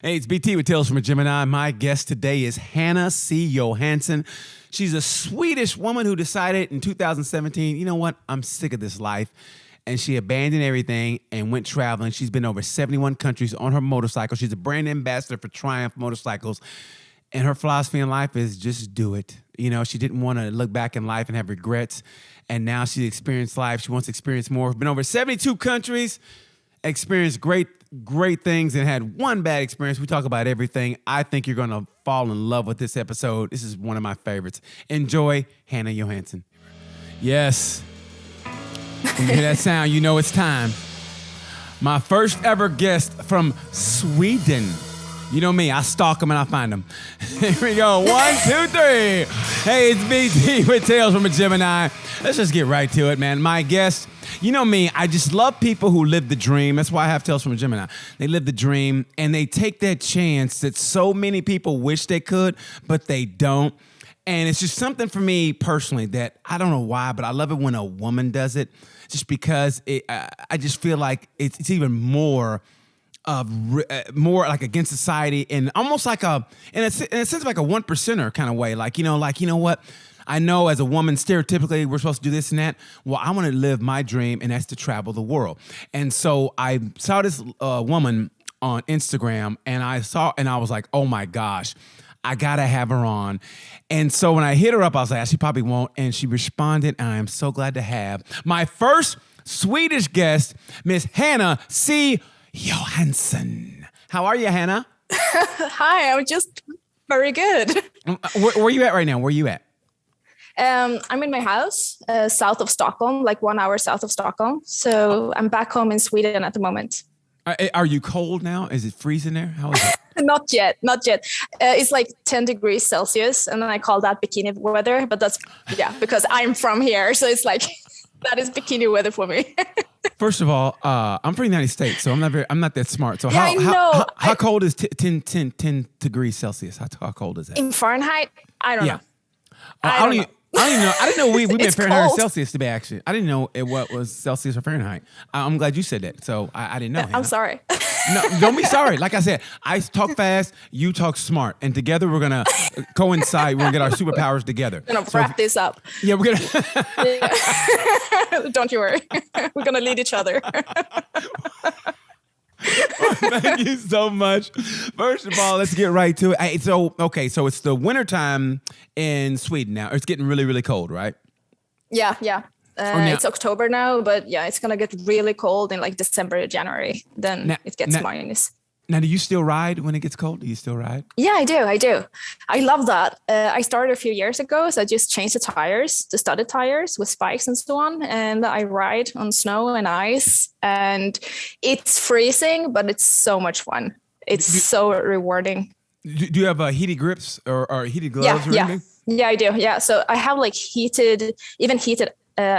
Hey, it's BT with Tales from a Gemini. My guest today is Hanna Johansson. She's a Swedish woman who decided in 2017, you know what, I'm sick of this life. And she abandoned everything and went traveling. She's been over 71 countries on her motorcycle. She's a brand ambassador for Triumph Motorcycles. And her philosophy in life is just do it. You know, she didn't want to look back in life and have regrets. And now she's experienced life. She wants to experience more. Been over 72 countries, experienced great things, and had one bad experience. We talk about everything. I think you're going to fall in love with this episode. This is one of my favorites. Enjoy Hanna Johansson. Yes. When you hear that sound, you know it's time. My first ever guest from Sweden. You know me, I stalk them and I find them. Here we go. 1, 2, 3. Hey, it's BT with Tales from a Gemini. Let's just get right to it, man. My guest, you know me, I just love people who live the dream. That's why I have Tales from a Gemini. They live the dream and they take that chance that so many people wish they could, but they don't. And it's just something for me personally that I don't know why, but I love it when a woman does it, just because I just feel like it's even more like against society, and almost like in a sense like a 1%er kind of way. Like, you know what? I know as a woman, stereotypically, we're supposed to do this and that. Well, I want to live my dream, and that's to travel the world. And so I saw this woman on Instagram, and I was like, oh my gosh, I gotta have her on. And so when I hit her up, I was like, she probably won't. And she responded, and I am so glad to have my first Swedish guest, Miss Hanna Johansson. How are you, Hanna? Hi, I'm just very good. Where are you at right now? Where are you at? I'm in my house, south of Stockholm, like 1 hour south of Stockholm. So I'm back home in Sweden at the moment. Are you cold now? Is it freezing there? How is it? Not yet. It's like 10 degrees Celsius, and then I call that bikini weather. But that's, because I'm from here. So it's like, that is bikini weather for me. First of all, I'm from the United States, so I'm not that smart. So how cold is 10 degrees Celsius? How cold is that? In Fahrenheit? I don't know. I don't even know. I didn't know we meant Fahrenheit or cold. Celsius to be actually. I didn't know what was Celsius or Fahrenheit. I'm glad you said that. So I didn't know. I'm sorry. No, don't be sorry. Like I said, I talk fast, you talk smart, and together we're gonna coincide. We're gonna get our superpowers together. We're gonna wrap this up. Yeah, we're gonna. Don't you worry. We're gonna lead each other. Thank you so much. First of all, let's get right to it. So it's the wintertime in Sweden now. It's getting really, really cold, right? Yeah. It's October now, but it's going to get really cold in like December, January. Then it gets minus. Now, do you still ride when it gets cold? Do you still ride? Yeah, I do. I love that. I started a few years ago, so I just changed the studded tires with spikes and so on. And I ride on snow and ice, and it's freezing, but it's so much fun. It's so rewarding. Do you have heated grips or heated gloves or anything? Yeah, I do. Yeah. So I have like heated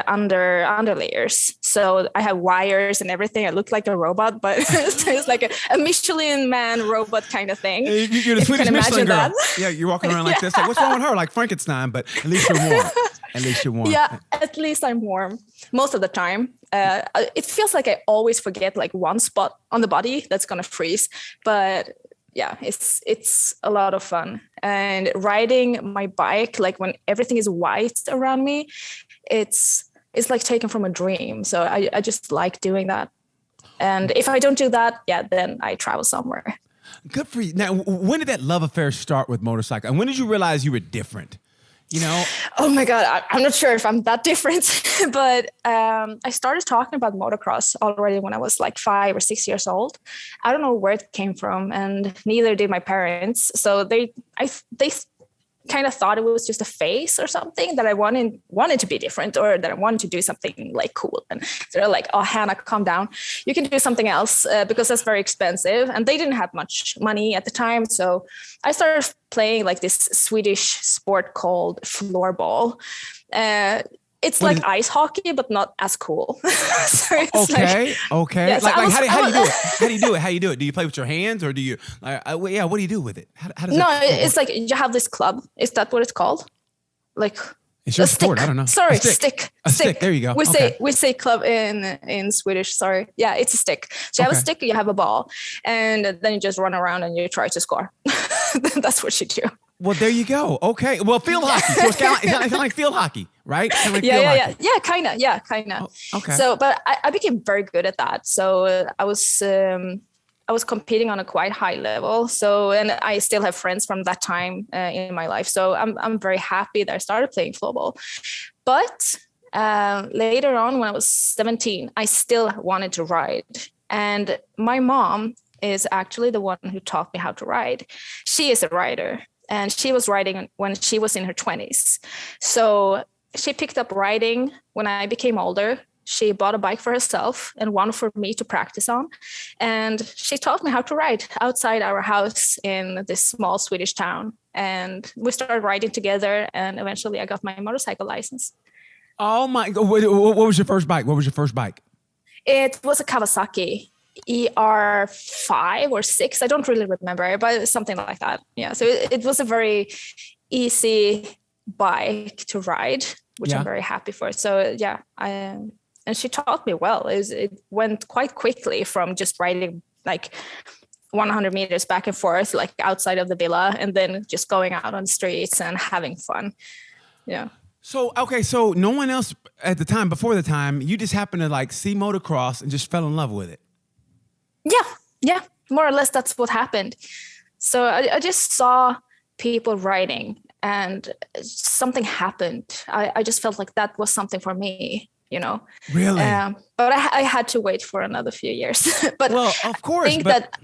under layers. So I have wires and everything. I look like a robot, but it's like a Michelin man robot kind of thing. You're the Swedish Michelin girl. That. Yeah, you're walking around like this. Like, what's wrong with her? Like Frankenstein, but at least you're warm. Yeah, at least I'm warm most of the time. It feels like I always forget like one spot on the body that's going to freeze. But yeah, it's a lot of fun. And riding my bike, like when everything is white around me, it's like taken from a dream. So I just like doing that. And if I don't do that, then I travel somewhere. Good for you. Now, when did that love affair start with motorcycle? And when did you realize you were different? You know? Oh my God, I'm not sure if I'm that different, but I started talking about motocross already when I was like 5 or 6 years old. I don't know where it came from, and neither did my parents. So they kind of thought it was just a phase or something, that I wanted to be different, or that I wanted to do something like cool. And they're like, oh, Hanna, calm down. You can do something else because that's very expensive. And they didn't have much money at the time. So I started playing like this Swedish sport called floorball. It's like ice hockey, but not as cool. So okay. Yeah, so how do you do it? How do you do it? Do you play with your hands, or do you? What do you do with it? How does it's like you have this club. Is that what it's called? Like It's your sport. I don't know. Sorry, a stick. A stick. There you go. We say club in Swedish. Sorry. Yeah, it's a stick. So you have a stick, you have a ball, and then you just run around and you try to score. That's what you do. Well, there you go. Okay. Well, field hockey. So it's kind of like field hockey, right? Yeah, kind of. Oh, okay. So, but I became very good at that. So I was competing on a quite high level. So, and I still have friends from that time in my life. So I'm very happy that I started playing floorball. But later on, when I was 17, I still wanted to ride. And my mom is actually the one who taught me how to ride. She is a rider, and she was riding when she was in her 20s. So she picked up riding when I became older. She bought a bike for herself and one for me to practice on. And she taught me how to ride outside our house in this small Swedish town. And we started riding together, and eventually I got my motorcycle license. Oh my God. What was your first bike? It was a Kawasaki ER5 or 6. I don't really remember, but something like that. Yeah. So it was a very easy bike to ride, which I'm very happy for. So yeah, and she taught me well. It went quite quickly from just riding like 100 meters back and forth, like outside of the villa, and then just going out on the streets and having fun. Yeah. So, okay, so no one else at the time, before the time, you just happened to like see motocross and just fell in love with it. Yeah, more or less that's what happened. So I just saw people riding and something happened. I just felt like that was something for me, you know. Really? But I had to wait for another few years. But well, of course. I think that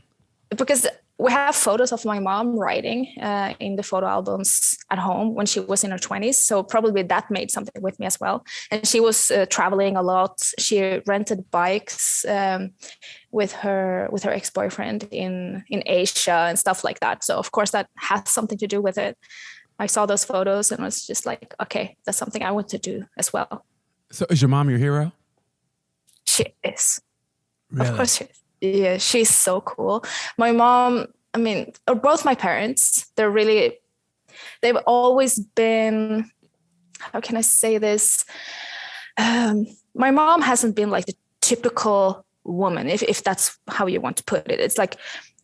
because we have photos of my mom riding in the photo albums at home when she was in her 20s. So probably that made something with me as well. And she was traveling a lot. She rented bikes with her ex-boyfriend in Asia and stuff like that. So of course that has something to do with it. I saw those photos and was just like, okay, that's something I want to do as well. So is your mom your hero? She is. Really? Of course she is. Yeah, she's so cool. My mom, I mean, or both my parents, they've always been, how can I say this? My mom hasn't been like the typical woman, if that's how you want to put it. It's like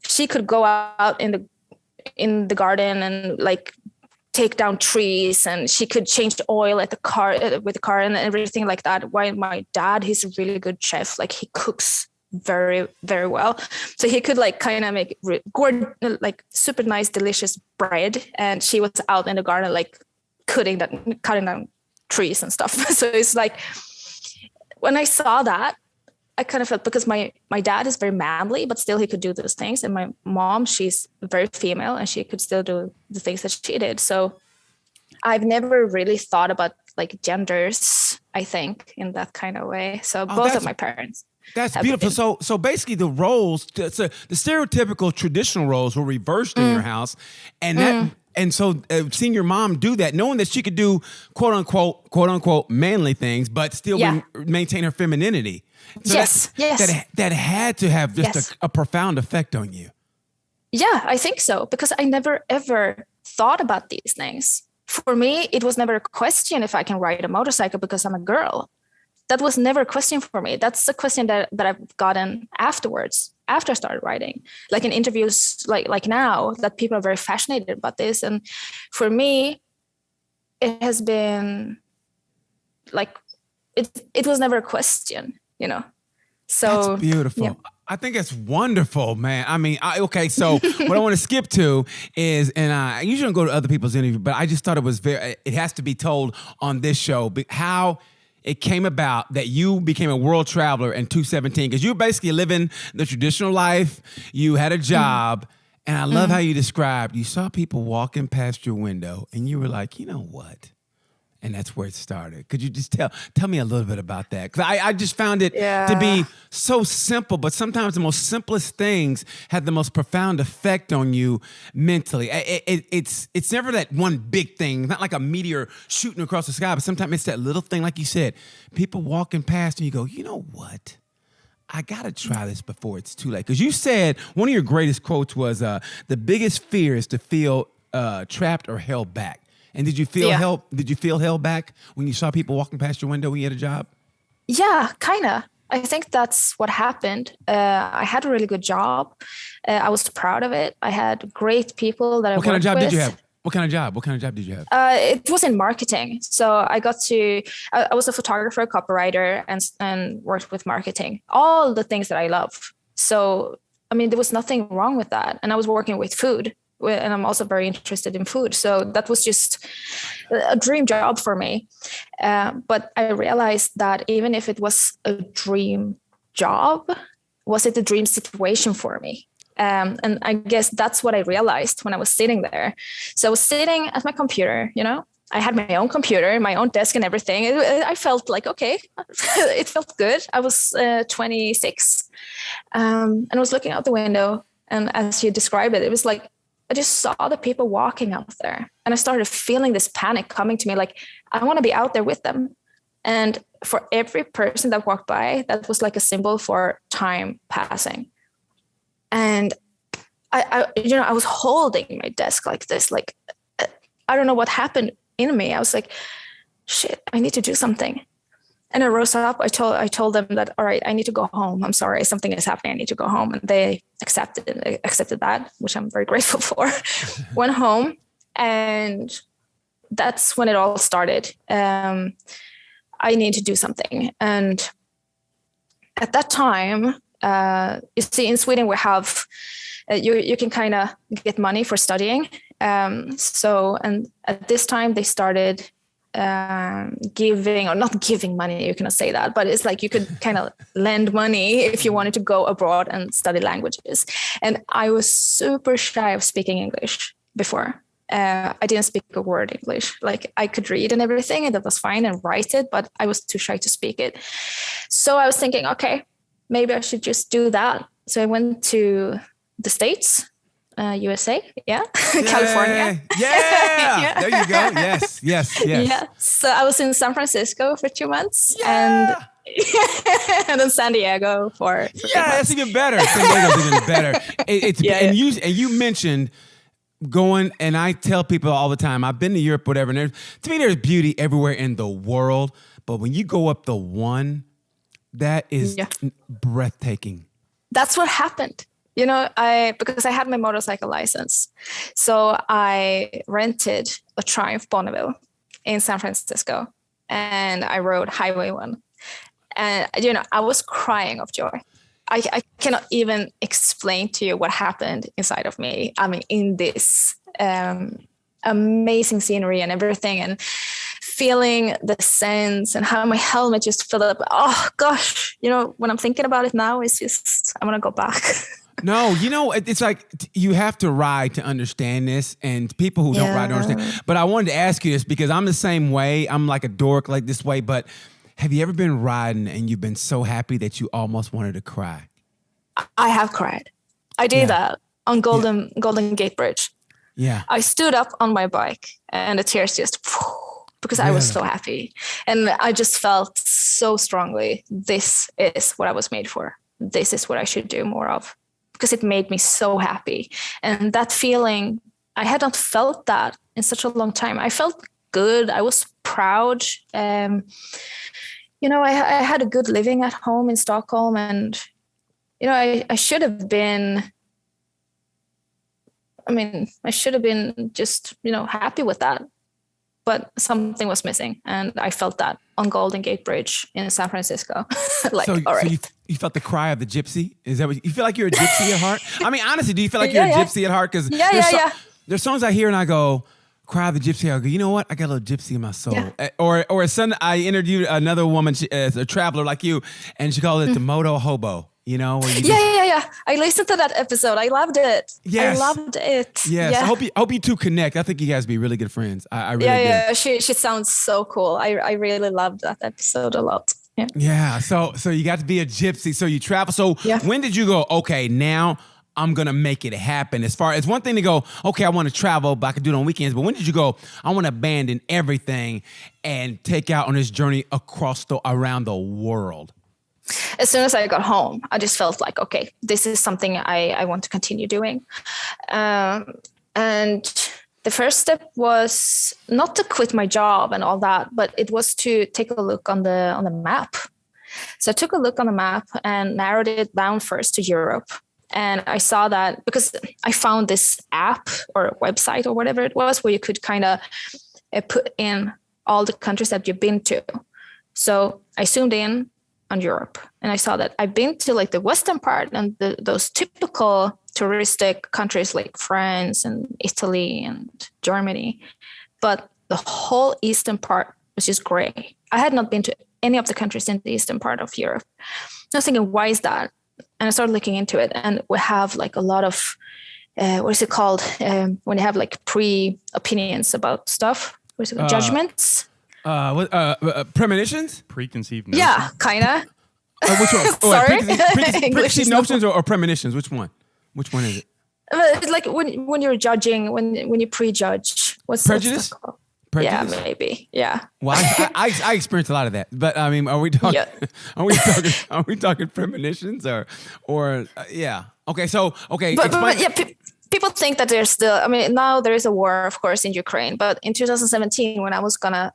she could go out in the garden and like take down trees, and she could change the oil at the car with the car and everything like that. While my dad, he's a really good chef. Like he cooks very, very well. So he could like kind of make like super nice, delicious bread. And she was out in the garden, like cutting down trees and stuff. So it's like, when I saw that, I kind of felt, because my dad is very manly, but still he could do those things. And my mom, she's very female and she could still do the things that she did. So I've never really thought about like genders, I think, in that kind of way. So both of my parents. That's beautiful. So basically the roles, the stereotypical traditional roles were reversed in your house. And so seeing your mom do that, knowing that she could do quote unquote manly things, but still maintain her femininity. So yes. That had to have just a profound effect on you. Yeah, I think so, because I never ever thought about these things. For me, it was never a question if I can ride a motorcycle because I'm a girl. That was never a question for me. That's a question that I've gotten afterwards, after I started riding, like in interviews like now, that people are very fascinated about this. And for me, it has been like, it was never a question, you know? So that's beautiful. Yeah. I think it's wonderful, man. I mean, okay, so what I want to skip to is, and I usually don't go to other people's interviews, but I just thought it has to be told on this show, how it came about that you became a world traveler in 2017, because you were basically living the traditional life. You had a job, and I love how you described, you saw people walking past your window, and you were like, you know what? And that's where it started. Could you just tell me a little bit about that? Because I just found it to be so simple, but sometimes the most simplest things have the most profound effect on you mentally. It's never that one big thing, not like a meteor shooting across the sky, but sometimes it's that little thing, like you said, people walking past and you go, you know what? I got to try this before it's too late. Because you said, one of your greatest quotes was, the biggest fear is to feel trapped or held back. And did you feel held? Did you feel held back when you saw people walking past your window when you had a job? Yeah, kind of. I think that's what happened. I had a really good job. I was proud of it. I had great people that I worked with. What kind of job did you have? What kind of job? What kind of job did you have? It was in marketing. So I got to, I was a photographer, copywriter, and worked with marketing, all the things that I love. So, I mean, there was nothing wrong with that. And I was working with food, and I'm also very interested in food. So that was just a dream job for me. But I realized that even if it was a dream job, was it a dream situation for me? And I guess that's what I realized when I was sitting there. So I was sitting at my computer, you know, I had my own computer, my own desk and everything. I felt like, okay, it felt good. I was 26 and I was looking out the window. And as you described it, it was like, I just saw the people walking out there and I started feeling this panic coming to me. Like, I want to be out there with them. And for every person that walked by, that was like a symbol for time passing. And I was holding my desk like this, like, I don't know what happened in me. I was like, shit, I need to do something. And I rose up. I told them that, all right, I need to go home. I'm sorry, something is happening. I need to go home. And they accepted that, which I'm very grateful for. Went home, and that's when it all started. I need to do something. And at that time, you see, in Sweden we have you can kind of get money for studying. So, and at this time they started giving, or not giving money, you cannot say that, but it's like you could kind of lend money if you wanted to go abroad and study languages. And I was super shy of speaking English before. I didn't speak a word English. Like, I could read and everything, and that was fine, and write it, but I was too shy to speak it. So I was thinking, okay, maybe I should just do that. So I went to the States, USA, California. Yeah, there you go. Yes. Yeah. So I was in San Francisco for 2 months, and then San Diego for 3 months. That's even better. San Diego's even better. And you mentioned going, and I tell people all the time, I've been to Europe, whatever, and to me there's beauty everywhere in the world, but when you go up the one, that is breathtaking. That's what happened. You know, because I had my motorcycle license. So I rented a Triumph Bonneville in San Francisco, and I rode Highway 1. And, you know, I was crying of joy. I cannot even explain to you what happened inside of me. I mean, in this amazing scenery and everything, and feeling the sense and how my helmet just filled up. Oh gosh, you know, when I'm thinking about it now, it's just, I want to go back. No, you know, it's like you have to ride to understand this, and people who don't ride don't understand. But I wanted to ask you this because I'm the same way. I'm like a dork like this way, but have you ever been riding and you've been so happy that you almost wanted to cry? I have cried. I did that on Golden Gate Bridge. Yeah. I stood up on my bike and the tears just, because I was so happy. And I just felt so strongly, this is what I was made for. This is what I should do more of, because it made me so happy. And that feeling, I had not felt that in such a long time. I felt good. I was proud. You know, I had a good living at home in Stockholm, and, you know, I should have been, just, you know, happy with that. But something was missing, and I felt that on Golden Gate Bridge in San Francisco. All right. So you felt the cry of the gypsy? Is that what you feel like you're a gypsy at heart? I mean, honestly, do you feel like you're a gypsy at heart? Because there's songs I hear and I go, cry of the gypsy. I go, you know what? I got a little gypsy in my soul. Yeah. Or a son, I interviewed another woman, as a traveler like you, and she called it the Moto Hobo. You know, where you I listened to that episode. I loved it. Yes. I loved it. Yes. Yeah. I hope you two connect. I think you guys be really good friends. I really do. She sounds so cool. I really loved that episode a lot. Yeah. So you got to be a gypsy. So you travel. So when did you go, okay, now I'm going to make it happen? As far as one thing to go, okay, I want to travel, but I can do it on weekends. But when did you go, I want to abandon everything and take out on this journey around the world? As soon as I got home, I just felt like, okay, this is something I want to continue doing. And The first step was not to quit my job and all that, but it was to take a look on the map. So I took a look on the map and narrowed it down first to Europe. And I saw that because I found this app or website or whatever it was where you could kind of put in all the countries that you've been to. So I zoomed in on Europe and I saw that I've been to like the western part and those typical touristic countries like France and Italy and Germany. But the whole eastern part was just gray. I had not been to any of the countries in the eastern part of Europe. I was thinking, why is that? And I started looking into it, and we have like a lot of what is it called when you have like pre-opinions about stuff? What is it called? Judgments? Premonitions? Preconceived notions? Yeah, kind of. Which one? Sorry? Preconceived notions or premonitions? Which one? Which one is it? Like when you're judging, when you prejudge. What's prejudice? that called? Prejudice? Yeah, maybe. Yeah. Well, I experienced a lot of that, but I mean, are we talking? Yeah. Are we talking premonitions or yeah? Okay, so okay. But yeah, people think that there's still. I mean, now there is a war, of course, in Ukraine. But in 2017, when I was gonna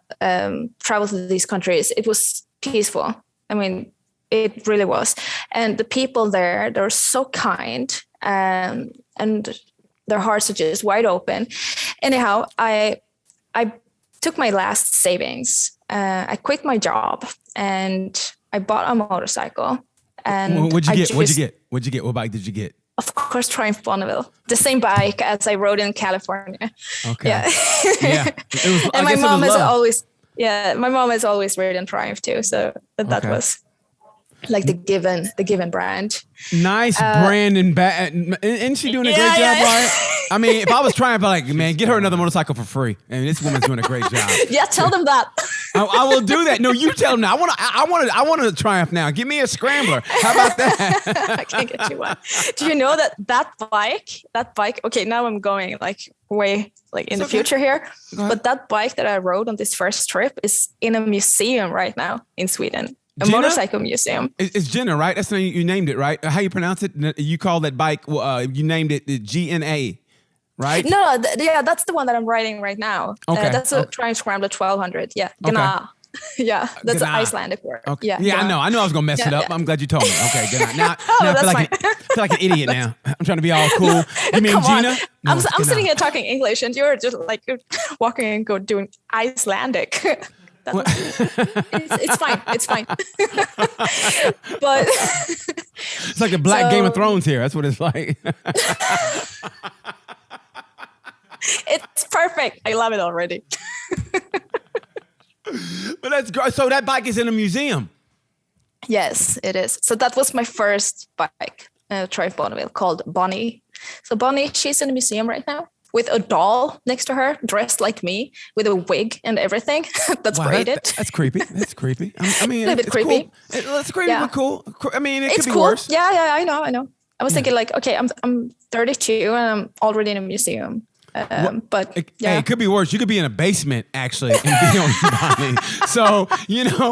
travel to these countries, it was peaceful. I mean, it really was, and the people there, they're so kind, and their hearts are just wide open. Anyhow, I took my last savings. I quit my job and I bought a motorcycle. And what'd you get? What bike did you get? Of course, Triumph Bonneville, the same bike as I rode in California. Okay. Yeah. Yeah. And my mom has always ridden Triumph too. So that was like the given brand. Nice brand and isn't she doing a great job, right? I mean, if I was trying, I'd be like, man, get her another motorcycle for free. I mean, this woman's doing a great job. Yeah, tell them that. I will do that. No, you tell them now. I want a Triumph now. Give me a Scrambler. How about that? I can't get you one. Do you know that bike? Okay, now I'm going like way like in the future here. But that bike that I rode on this first trip is in a museum right now in Sweden. A motorcycle museum. It's Jenna, right? That's the name you named it, right? How you pronounce it? You call that bike? You named it GNA, right? No, that's the one that I'm riding right now. Okay, that's a Triumph Scrambler 1200. Yeah, Gna. Yeah, that's an Icelandic word. Okay. Yeah, I know. I was gonna mess it up. Yeah. I'm glad you told me. Okay, good. Now I feel like an idiot now. I'm trying to be all cool. You mean Gina? No, I'm sitting here talking English, and you're just like walking and doing Icelandic. It's fine. It's fine. But it's like a black Game of Thrones here. That's what it's like. It's perfect. I love it already. But that's great. So that bike is in a museum. Yes, it is. So that was my first bike, Triumph Bonneville, called Bonnie. So Bonnie, she's in a museum right now, with a doll next to her, dressed like me, with a wig and everything. That's braided. That's creepy. That's creepy. I mean, a little bit creepy. Cool. It's creepy, but cool. I mean, it could be cool. worse. Yeah, I know. I was thinking like, okay, I'm 32 and I'm already in a museum. But hey, it could be worse. You could be in a basement actually and be on Bonnie. So,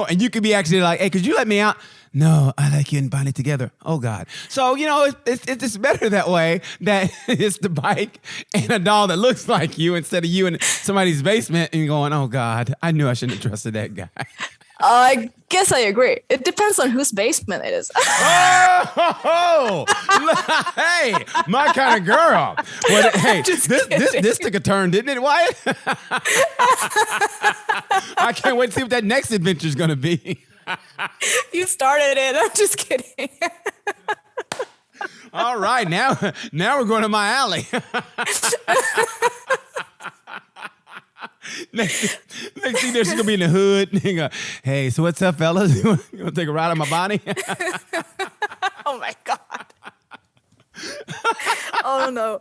and you could be actually like, hey, could you let me out? No, I like you and Bonnie together. Oh God. So, it's better that way, that it's the bike and a doll that looks like you instead of you in somebody's basement and you're going, oh God, I knew I shouldn't have trusted that guy. I guess I agree. It depends on whose basement it is. Hey, my kind of girl. Well, hey, this took a turn, didn't it, Wyatt? I can't wait to see what that next adventure is going to be. You started it. I'm just kidding. All right, now we're going to my alley. Next thing there's gonna be in the hood. Go, hey, so what's up, fellas? You wanna take a ride on my Bonnie? Oh my God. Oh no.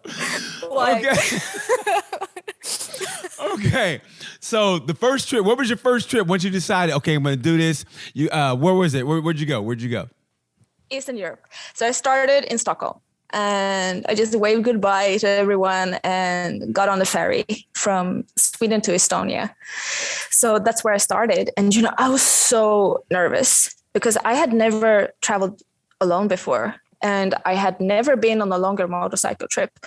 Okay. So the first trip. What was your first trip? Once you decided, okay, I'm gonna do this. You where was it? Where'd you go? Eastern Europe. So I started in Stockholm. And I just waved goodbye to everyone and got on the ferry from Sweden to Estonia. So that's where I started. And, I was so nervous because I had never traveled alone before. and I had never been on a longer motorcycle trip.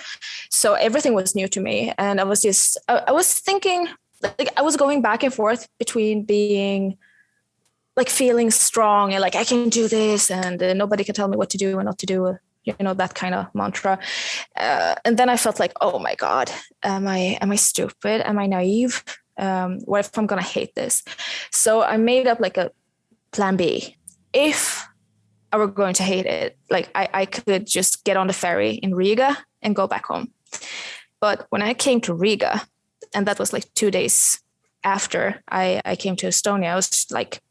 So everything was new to me. And I was thinking, like, I was going back and forth between being like feeling strong and like, I can do this and nobody can tell me what to do and not to do, that kind of mantra. And then I felt like, oh my God, am I stupid? Am I naive? What if I'm going to hate this? So I made up like a plan B. If I were going to hate it, like I could just get on the ferry in Riga and go back home. But when I came to Riga, and that was like 2 days after I came to Estonia, I was like,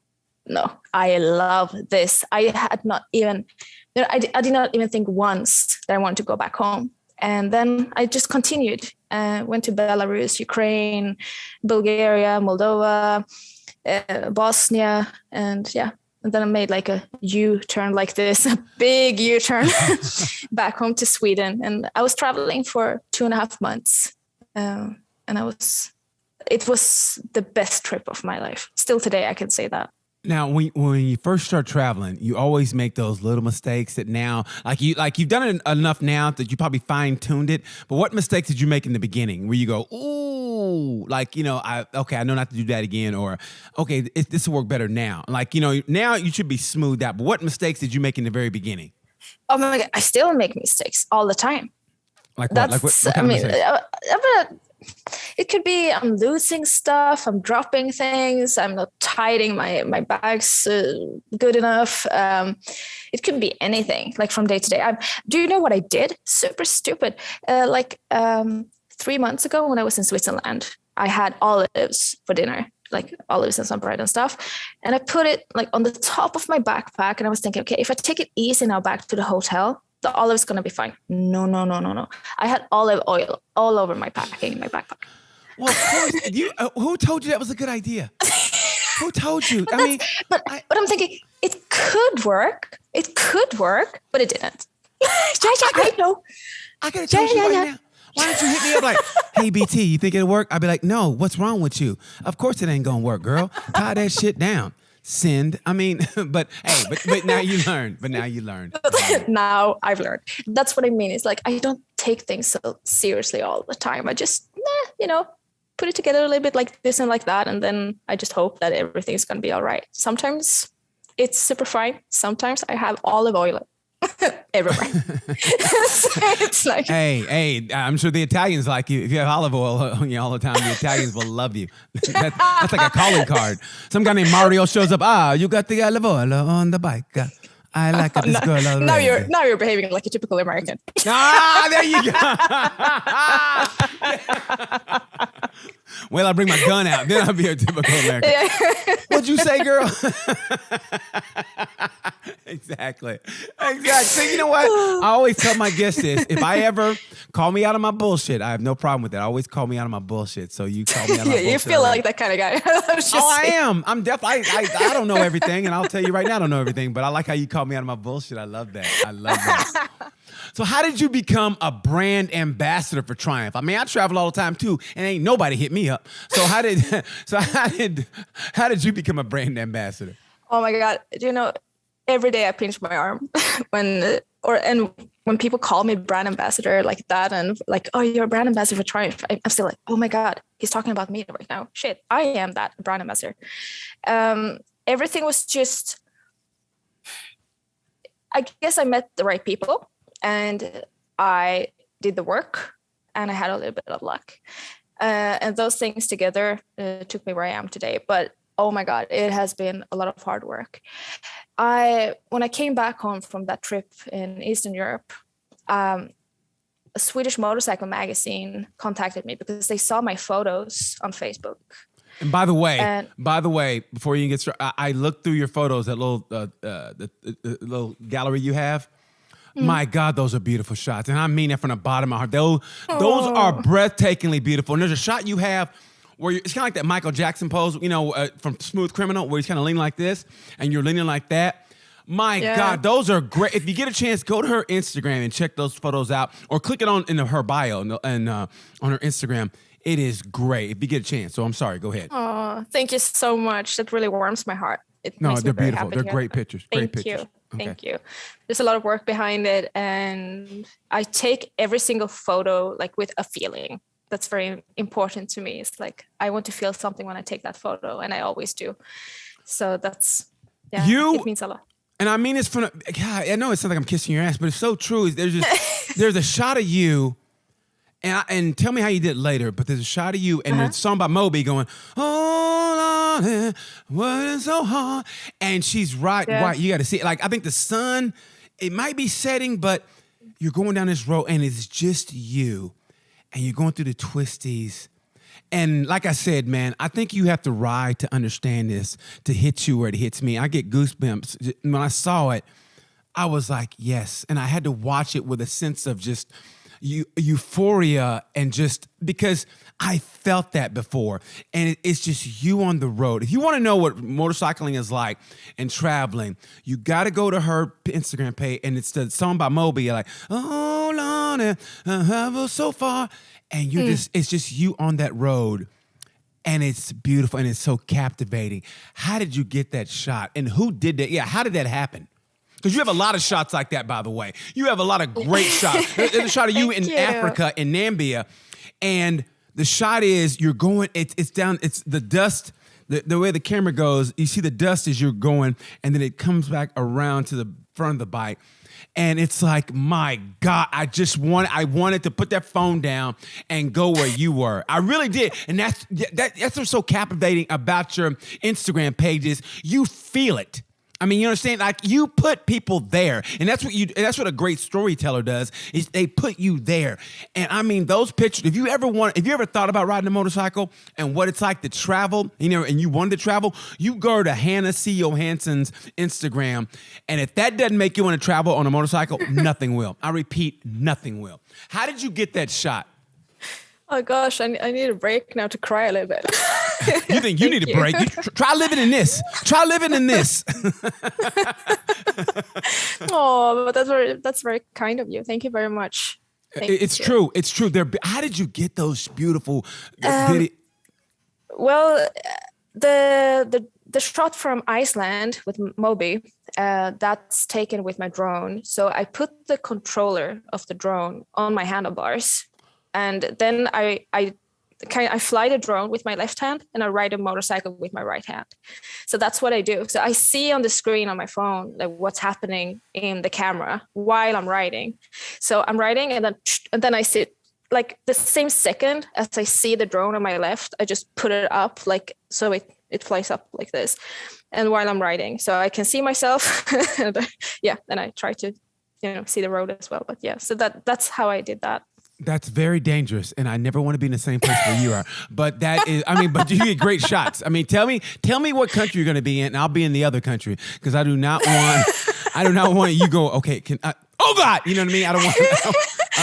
no, I love this. I had not even, I did not even think once that I wanted to go back home. And then I just continued, went to Belarus, Ukraine, Bulgaria, Moldova, Bosnia, and yeah. And then I made like a U-turn like this, a big U-turn back home to Sweden. And I was traveling for 2.5 months. And it was the best trip of my life. Still today, I can say that. Now, when you first start traveling, you always make those little mistakes that now, you've done it enough now that you probably fine-tuned it. But what mistakes did you make in the beginning where you go, ooh, I know not to do that again, or okay, this will work better now. Now you should be smoothed out. But what mistakes did you make in the very beginning? Oh my God, I still make mistakes all the time. Like what? What kind of mistakes? It could be I'm losing stuff, I'm dropping things, I'm not hiding my bags good enough. It could be anything, like from day to day. Do you know what I did? Super stupid. 3 months ago when I was in Switzerland, I had olives for dinner, like olives and some bread and stuff. And I put it like on the top of my backpack. And I was thinking, okay, if I take it easy now back to the hotel, the olive's going to be fine. No. I had olive oil all over my packing in my backpack. Well, of course. Who told you that was a good idea? Who told you? But I'm thinking it could work. But it didn't. I know. I got to tell you right now. Why don't you hit me up like, hey, BT, you think it'll work? I'd be like, no, what's wrong with you? Of course it ain't going to work, girl. Tie that shit down. Send. But now you learn. Now I've learned. That's what I mean. It's like, I don't take things so seriously all the time. I just, put it together a little bit like this and like that. And then I just hope that everything's going to be all right. Sometimes it's super fine. Sometimes I have olive oil everywhere. It's like, hey, I'm sure the Italians like you. If you have olive oil on you all the time, the Italians will love you. That's like a calling card. Some guy named Mario shows up. You got the olive oil on the bike. I like this girl already. Now you're behaving like a typical American. There you go. Well, I'll bring my gun out. Then I'll be a typical American. What'd you say, girl? Exactly. So you know what? I always tell my guests this. If I ever call me out of my bullshit, I have no problem with that. Always call me out of my bullshit. So you call me out of my bullshit. You feel like that kind of guy. I am. I'm definitely. I don't know everything, and I'll tell you right now, I don't know everything. But I like how you call me out of my bullshit. I love that. So how did you become a brand ambassador for Triumph? I travel all the time too, and ain't nobody hit me up. So how did you become a brand ambassador? Oh my God. Every day I pinch my arm when people call me brand ambassador like that, and like, oh, you're a brand ambassador for Triumph. I'm still like, oh my God, he's talking about me right now. Shit, I am that brand ambassador. Everything was just, I guess I met the right people and I did the work and I had a little bit of luck. And those things together took me where I am today. But oh my God, it has been a lot of hard work. When I came back home from that trip in Eastern Europe, a Swedish motorcycle magazine contacted me because they saw my photos on Facebook. And by the way, before you get started, I looked through your photos, that little the little gallery you have. My God, those are beautiful shots. And I mean that from the bottom of my heart. Those are breathtakingly beautiful. And there's a shot you have where it's kind of like that Michael Jackson pose, from Smooth Criminal, where he's kind of leaning like this and you're leaning like that. My God, those are great. If you get a chance, go to her Instagram and check those photos out, or click it on in her bio and on her Instagram. It is great if you get a chance. So I'm sorry, go ahead. Oh, thank you so much. That really warms my heart. it No, makes me they're very beautiful. happy They're to hear great that. pictures. Great Thank pictures. you. Okay. Thank you. There's a lot of work behind it, and I take every single photo like with a feeling. That's very important to me. It's like I want to feel something when I take that photo, and I always do. So that's it means a lot. And I mean this from God, I know it sounds like I'm kissing your ass, but it's so true. There's a shot of you, and tell me how you did later, but there's a shot of you, and there's a song by Moby going, "Oh Lord, what is so hard?" And she's right. You got to see it. Like, I think the sun, it might be setting, but you're going down this road, and it's just you, and you're going through the twisties. And like I said, man, I think you have to ride to understand this, to hit you where it hits me. I get goosebumps. When I saw it, I was like, yes. And I had to watch it with a sense of just euphoria, and just because I felt that before. And it's just you on the road. If you want to know what motorcycling is like and traveling, you got to go to her Instagram page, and it's the song by Moby. You're like, oh, Lord, I was so far. And you're it's just you on that road, and it's beautiful, and it's so captivating. How did you get that shot, and who did that? Yeah, how did that happen? Because you have a lot of shots like that, by the way. You have a lot of great shots. There's a shot of you in Africa, in Namibia, and the shot is you're going, it's down, it's the dust, the way the camera goes, you see the dust as you're going, and then it comes back around to the front of the bike. And it's like, my God, I wanted to put that phone down and go where you were. I really did. And that's what's so captivating about your Instagram pages. You feel it. I mean, you understand? Like, you put people there, and that's what a great storyteller does, is they put you there. And I mean, those pictures, if you ever thought about riding a motorcycle and what it's like to travel, and you wanted to travel, you go to Hanna Johansson's Instagram, and if that doesn't make you want to travel on a motorcycle, nothing will. I repeat, nothing will. How did you get that shot? Oh gosh, I need a break now to cry a little bit. You think you need a break? Try living in this. Try living in this. Oh, but that's very kind of you. Thank you very much. It's true. It's true. How did you get those beautiful videos? Well, the shot from Iceland with Moby, that's taken with my drone. So I put the controller of the drone on my handlebars, and then I fly the drone with my left hand, and I ride a motorcycle with my right hand. So that's what I do. So I see on the screen on my phone like what's happening in the camera while I'm riding. So I'm riding, and then I see like the same second as I see the drone on my left, I just put it up like so it flies up like this, and while I'm riding, so I can see myself. And I try to see the road as well. But yeah, so that's how I did that. That's very dangerous, and I never want to be in the same place where you are. But that is, but you get great shots. I mean, tell me what country you're going to be in, and I'll be in the other country, because I do not want you go. Okay, oh God, you know what I mean? I don't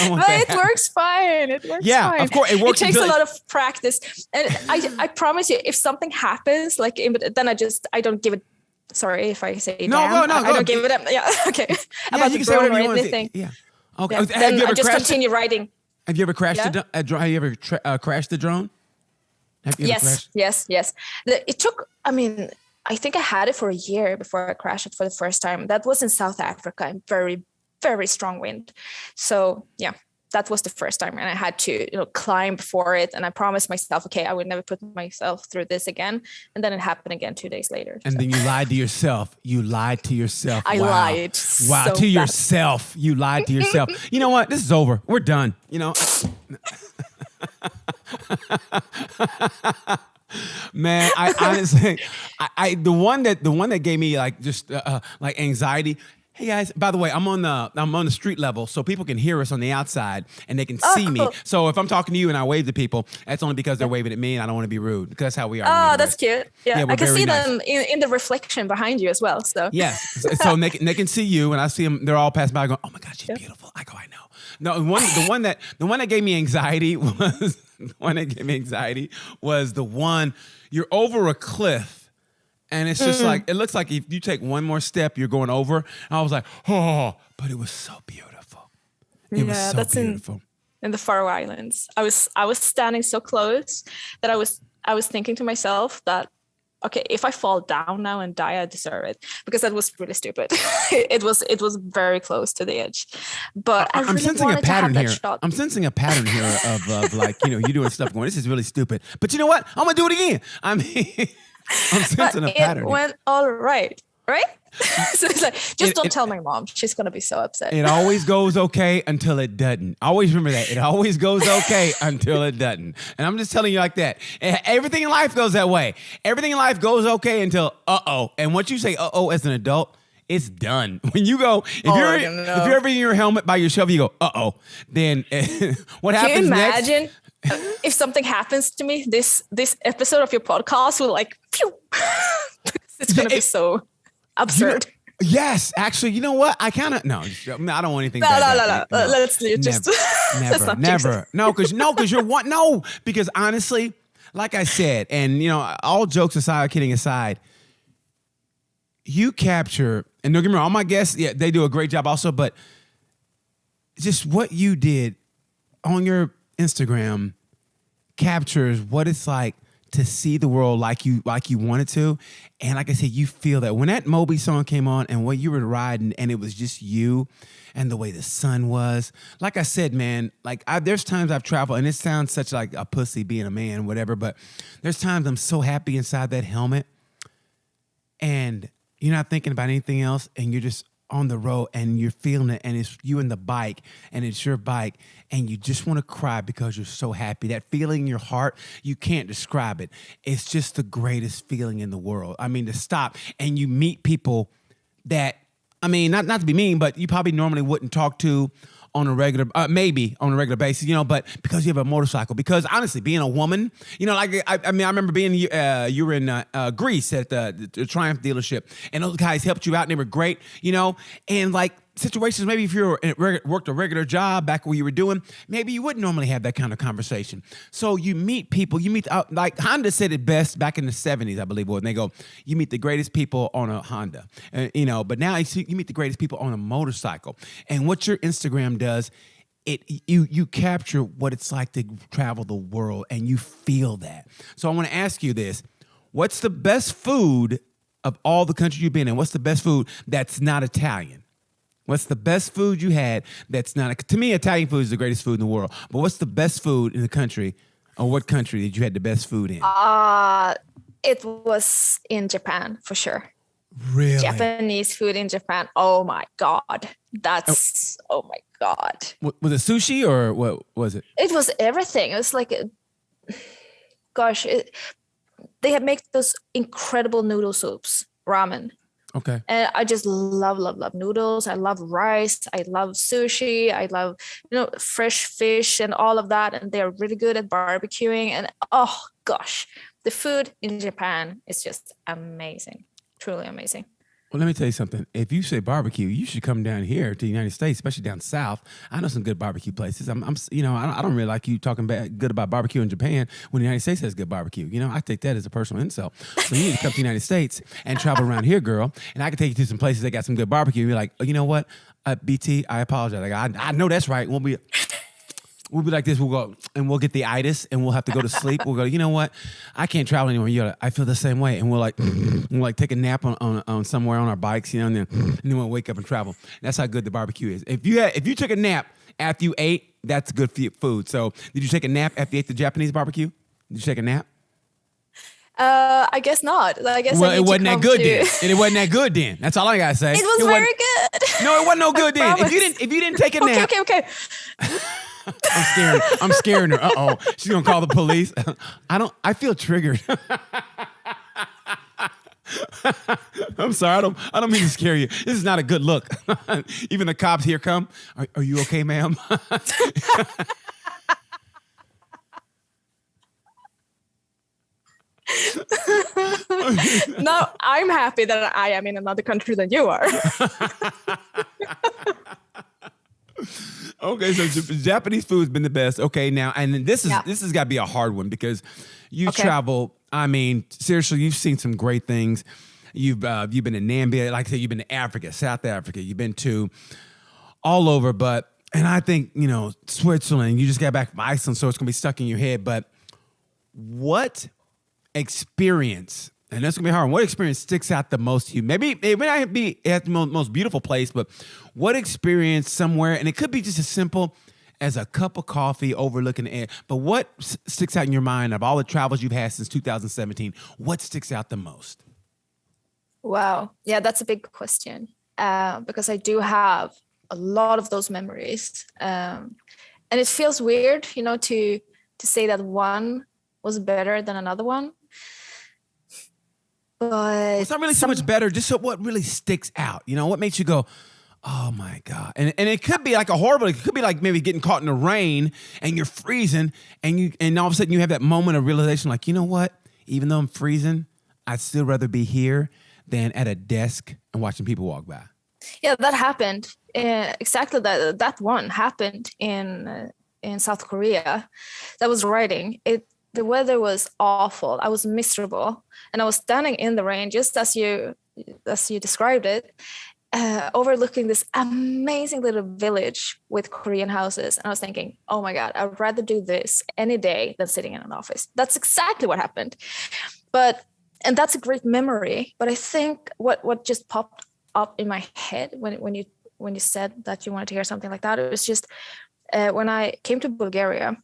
want but that. It works fine. It works fine. Of course, it works. It takes a lot of practice, and I promise you, if something happens, like then I don't give it. Sorry if I say no. I don't give it up. Yeah, okay. About the drone or anything. Yeah. Okay. Yeah. Then I just continue riding. Have you ever crashed a drone? Have you ever crashed the drone? Yes. It took, I think I had it for a year before I crashed it for the first time. That was in South Africa, in very, very strong wind. So yeah, that was the first time. And I had to, climb for it. And I promised myself, okay, I would never put myself through this again. And then it happened again 2 days later. And then you lied to yourself. I lied. Wow. So to yourself. You lied to yourself. You know what? This is over. We're done. Man, I honestly, the one that gave me like just like anxiety. Hey guys, by the way, I'm on the street level, so people can hear us on the outside and they can see me. So if I'm talking to you and I wave to people, that's only because they're waving at me, and I don't want to be rude, because that's how we are. Oh, that's cute. Yeah, I can see them in the reflection behind you as well. So yes, so they can see you, and I see them. They're all passing by, going, "Oh my God, she's beautiful." I go, "I know." No, the one that gave me anxiety was the one you're over a cliff. And it's just like, it looks like if you take one more step, you're going over. And I was like, oh, but it was so beautiful. It was so beautiful. In the Faroe Islands. I was standing so close that I was thinking to myself that, okay, if I fall down now and die, I deserve it, because that was really stupid. It was very close to the edge, but I I'm really sensing a wanted to have pattern that here. shot. I'm sensing a pattern here of like, you doing stuff going, this is really stupid. But you know what? I'm gonna do it again. I mean, I'm sensing a pattern. It went all right, right? So it's like, just don't tell my mom. She's gonna be so upset. It always goes okay until it doesn't. Always remember that. It always goes okay until it doesn't. And I'm just telling you like that. Everything in life goes that way. Everything in life goes okay until uh-oh. And once you say uh-oh as an adult, it's done. When you go, if you're ever in your helmet by yourself, you go, uh-oh. Then what happens next? Can you imagine if something happens to me, this episode of your podcast will like, phew. It's gonna be so absurd. Yes, actually, you know what? I kind of I don't want anything. No. Let's just never. No, because you're one. No, because honestly, like I said, and all jokes aside, kidding aside, you capture, and don't get me wrong, all my guests, yeah, they do a great job also, but just what you did on your Instagram captures what it's like to see the world like you wanted to. And like I said, you feel that when that Moby song came on and when you were riding and it was just you and the way the sun was, like I said, man, like there's times I've traveled and it sounds such like a pussy being a man, whatever, but there's times I'm so happy inside that helmet and you're not thinking about anything else and you're just on the road and you're feeling it and it's you and the bike and it's your bike and you just want to cry because you're so happy. That feeling in your heart, you can't describe it. It's just the greatest feeling in the world. I mean, to stop and you meet people that, I mean, not to be mean, but you probably normally wouldn't talk to on a regular, maybe on a regular basis, but because you have a motorcycle. Because honestly, being a woman, like I remember being you were in Greece at the Triumph dealership, and those guys helped you out, and they were great, and like situations. Maybe if you worked a regular job back where you were doing, maybe you wouldn't normally have that kind of conversation. So you meet people. You meet like Honda said it best back in the 70s, I believe, and they go, you meet the greatest people on a Honda, But now you meet the greatest people on a motorcycle, and what your Instagram does, you capture what it's like to travel the world, and you feel that. So I want to ask you this: what's the best food of all the countries you've been in? What's the best food that's not Italian? What's the best food you had that's not... To me, Italian food is the greatest food in the world. But what's the best food in the country, or what country did you had the best food in? It was in Japan, for sure. Really? Japanese food in Japan. Oh, my God. Oh my God. Was it sushi, or what was it? It was everything. It was like... they had made those incredible noodle soups, ramen. Okay. And I just love noodles. I love rice. I love sushi. I love, fresh fish and all of that. And they're really good at barbecuing. And oh gosh, the food in Japan is just amazing. Truly amazing. Well, let me tell you something. If you say barbecue, you should come down here to the United States, especially down south. I know some good barbecue places. I don't really like you talking good about barbecue in Japan when the United States has good barbecue. I take that as a personal insult. So you need to come to the United States and travel around here, girl. And I can take you to some places that got some good barbecue. And you're like, oh, you know what? BT, I apologize. Like, I know that's right. We'll be like this. We'll go and we'll get the itis and we'll have to go to sleep. We'll go, you know what? I can't travel anymore. I feel the same way. And we'll take a nap on somewhere on our bikes, and then we'll wake up and travel. That's how good the barbecue is. If you took a nap after you ate, that's good food. So did you take a nap after you ate the Japanese barbecue? Did you take a nap? I guess not. I guess it wasn't that good then. And it wasn't that good then. That's all I gotta say. It was very good. No, it wasn't no good then. If you didn't take a nap. Okay. I'm scaring her. Uh-oh. She's gonna call the police. I feel triggered. I'm sorry. I don't mean to scare you. This is not a good look. Even the cops here come. Are you okay, ma'am? No, I'm happy that I am in another country than you are. Okay, so Japanese food's been the best. Okay, now, and this has got to be a hard one because you travel. I mean, seriously, you've seen some great things. You've been in Namibia, like I said, you've been to Africa, South Africa. You've been to all over, and I think Switzerland. You just got back from Iceland, so it's gonna be stuck in your head. But what experience And that's gonna be hard. What experience sticks out the most to you? Maybe it may not be at the most beautiful place, but what experience somewhere, and it could be just as simple as a cup of coffee overlooking the air. But what sticks out in your mind of all the travels you've had since 2017? What sticks out the most? Wow. Yeah, that's a big question because I do have a lot of those memories. And it feels weird, to say that one was better than another one. But well, it's not really so much better, just what really sticks out. What makes you go, oh my God. And it could be like it could be like maybe getting caught in the rain and you're freezing and all of a sudden you have that moment of realization, like, you know what? Even though I'm freezing, I'd still rather be here than at a desk and watching people walk by. Yeah, that happened. Exactly that one happened in South Korea. That was writing. The weather was awful. I was miserable. And I was standing in the rain, just as you described it, overlooking this amazing little village with Korean houses. And I was thinking, oh my God, I'd rather do this any day than sitting in an office. That's exactly what happened. And that's a great memory. But I think what just popped up in my head when you said that you wanted to hear something like that, it was just when I came to Bulgaria.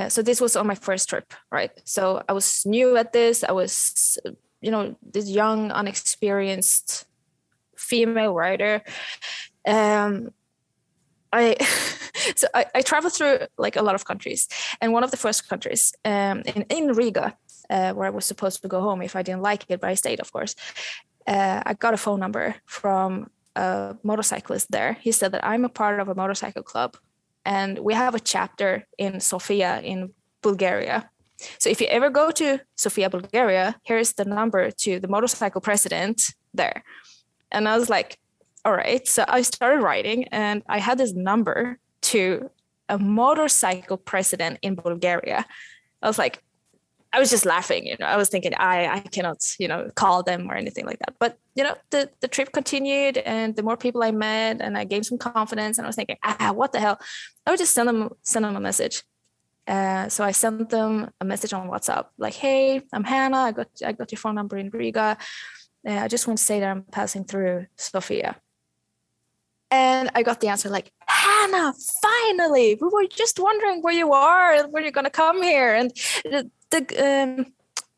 So this was on my first trip, right? So I was new at this. I was, this young, unexperienced female writer. I traveled through like a lot of countries, and one of the first countries in Riga, where I was supposed to go home if I didn't like it, but I stayed, of course. I got a phone number from a motorcyclist there. He said that I'm a part of a motorcycle club. And we have a chapter in Sofia in Bulgaria. So if you ever go to Sofia, Bulgaria, here's the number to the motorcycle president there. And I was like, all right. So I started writing and I had this number to a motorcycle president in Bulgaria. I was just laughing, I was thinking I cannot, call them or anything like that. But, the trip continued and the more people I met and I gained some confidence and I was thinking, what the hell? I would just send them a message. So I sent them a message on WhatsApp, like, hey, I'm Hanna. I got your phone number in Riga. I just want to say that I'm passing through Sofia. And I got the answer like, Hanna, finally, we were just wondering where you are and when you're going to come here. And the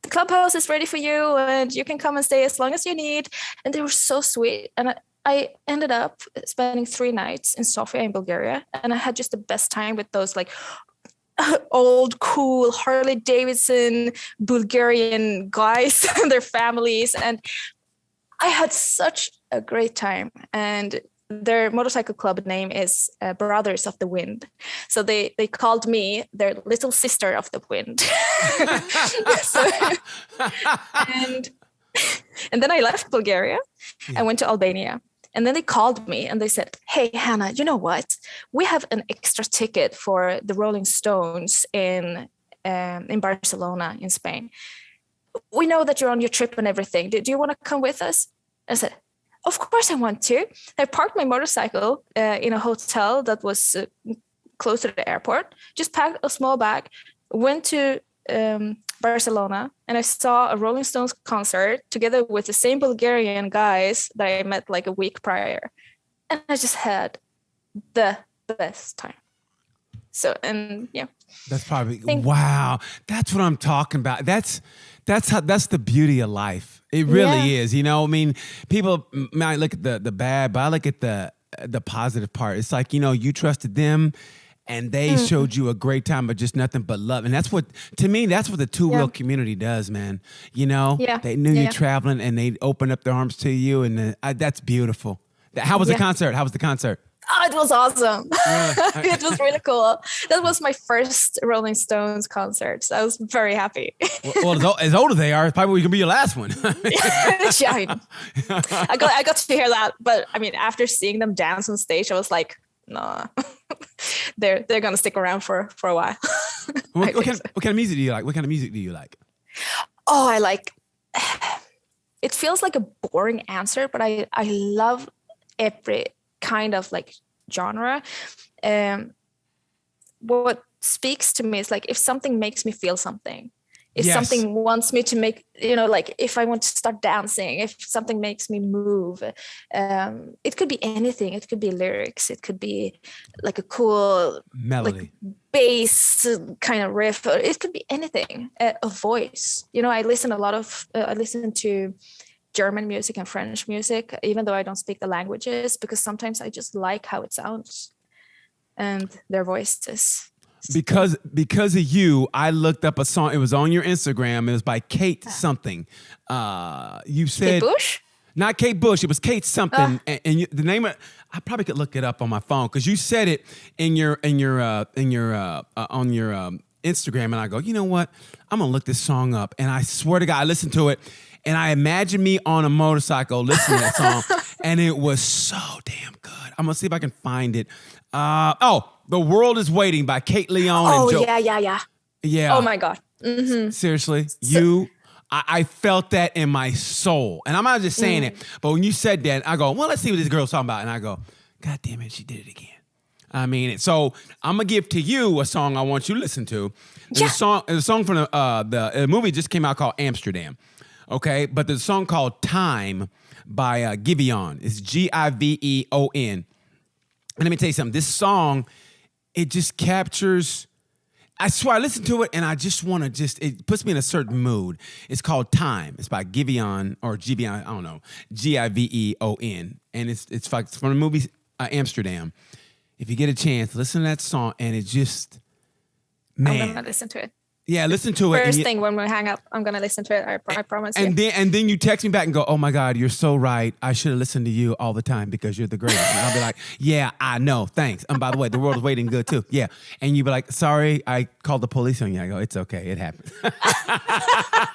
clubhouse is ready for you and you can come and stay as long as you need. And they were so sweet. And I ended up spending 3 nights in Sofia in Bulgaria. And I had just the best time with those like old, cool Harley Davidson Bulgarian guys and their families. And I had such a great time. And their motorcycle club name is Brothers of the Wind. So they called me their little sister of the wind. And then I left Bulgaria. I went to Albania. And then they called me and they said, hey, Hanna, you know what? We have an extra ticket for the Rolling Stones in Barcelona in Spain. We know that you're on your trip and everything. Do you want to come with us? I said, of course I want to. I parked my motorcycle in a hotel that was close to the airport, just packed a small bag, went to Barcelona, and I saw a Rolling Stones concert together with the same Bulgarian guys that I met like a week prior. And I just had the best time. So, and yeah. That's probably, wow. That's what I'm talking about. That's the beauty of life. It really is. People might look at the bad, but I look at the positive part. It's like, you trusted them and they showed you a great time, but just nothing but love. And that's what, to me, that's what the two-wheel community does, man. They knew you traveling and they opened up their arms to you. And that's beautiful. How was the concert? Oh, it was awesome. It was really cool. That was my first Rolling Stones concert. So I was very happy. Well, as old as they are, it's probably going to be your last one. Yeah, I got to hear that. But I mean, after seeing them dance on stage, I was like, nah, they're going to stick around for a while. What kind of music do you like? Oh, I like, it feels like a boring answer, but I love every kind of like genre. What speaks to me is like if something makes me feel something, If Yes. something wants me to make, like if I want to start dancing, if something makes me move, it could be anything. It could be lyrics. It could be like a cool Melody. like bass kind of riff. Or it could be anything. A voice. I listen to German music and French music, even though I don't speak the languages, because sometimes I just like how it sounds and their voices. Because of you, I looked up a song. It was on your Instagram. It was by Kate something. You said Kate Bush? Not Kate Bush. It was Kate something. And the name of, I probably could look it up on my phone because you said it on your Instagram, and I go, you know what? I'm gonna look this song up, and I swear to God, I listened to it, and I imagine me on a motorcycle listening to that song, and it was so damn good. I'm gonna see if I can find it. The World Is Waiting by Kate Leon and Joe. Yeah. Oh my God. Mm-hmm. Seriously, I felt that in my soul. And I'm not just saying it, but when you said that, I go, well, let's see what this girl's talking about. And I go, God damn it, she did it again. I mean, so I'm going to give to you a song I want you to listen to. There's a song from the movie just came out called Amsterdam. Okay, but there's a song called Time by Giveon. It's Giveon. And let me tell you something. This song, it just captures, I swear I listen to it and I just want to it puts me in a certain mood. It's called Time. It's by Giveon or Giveon, I don't know, Giveon. And it's from the movie Amsterdam. If you get a chance, listen to that song and it just, man. I'm going to listen to it. Yeah, listen to it. First thing when we hang up, I'm gonna listen to it. I promise. And then you text me back and go, "Oh my God, you're so right. I should have listened to you all the time because you're the greatest." And I'll be like, "Yeah, I know. Thanks." And by the way, The World Is Waiting good too. Yeah. And you be like, "Sorry, I called the police on you." I go, "It's okay. It happened."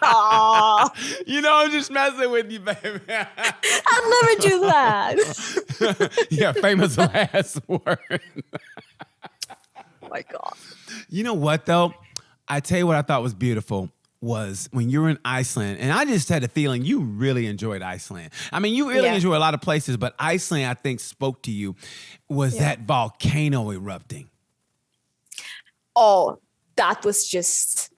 I'm just messing with you, baby. I'll never do that. Yeah, famous last word. Oh my God. You know what though? I tell you what I thought was beautiful was when you were in Iceland, and I just had a feeling you really enjoyed Iceland. I mean, you really enjoy a lot of places, but Iceland, I think, spoke to you, was that volcano erupting. Oh, that was just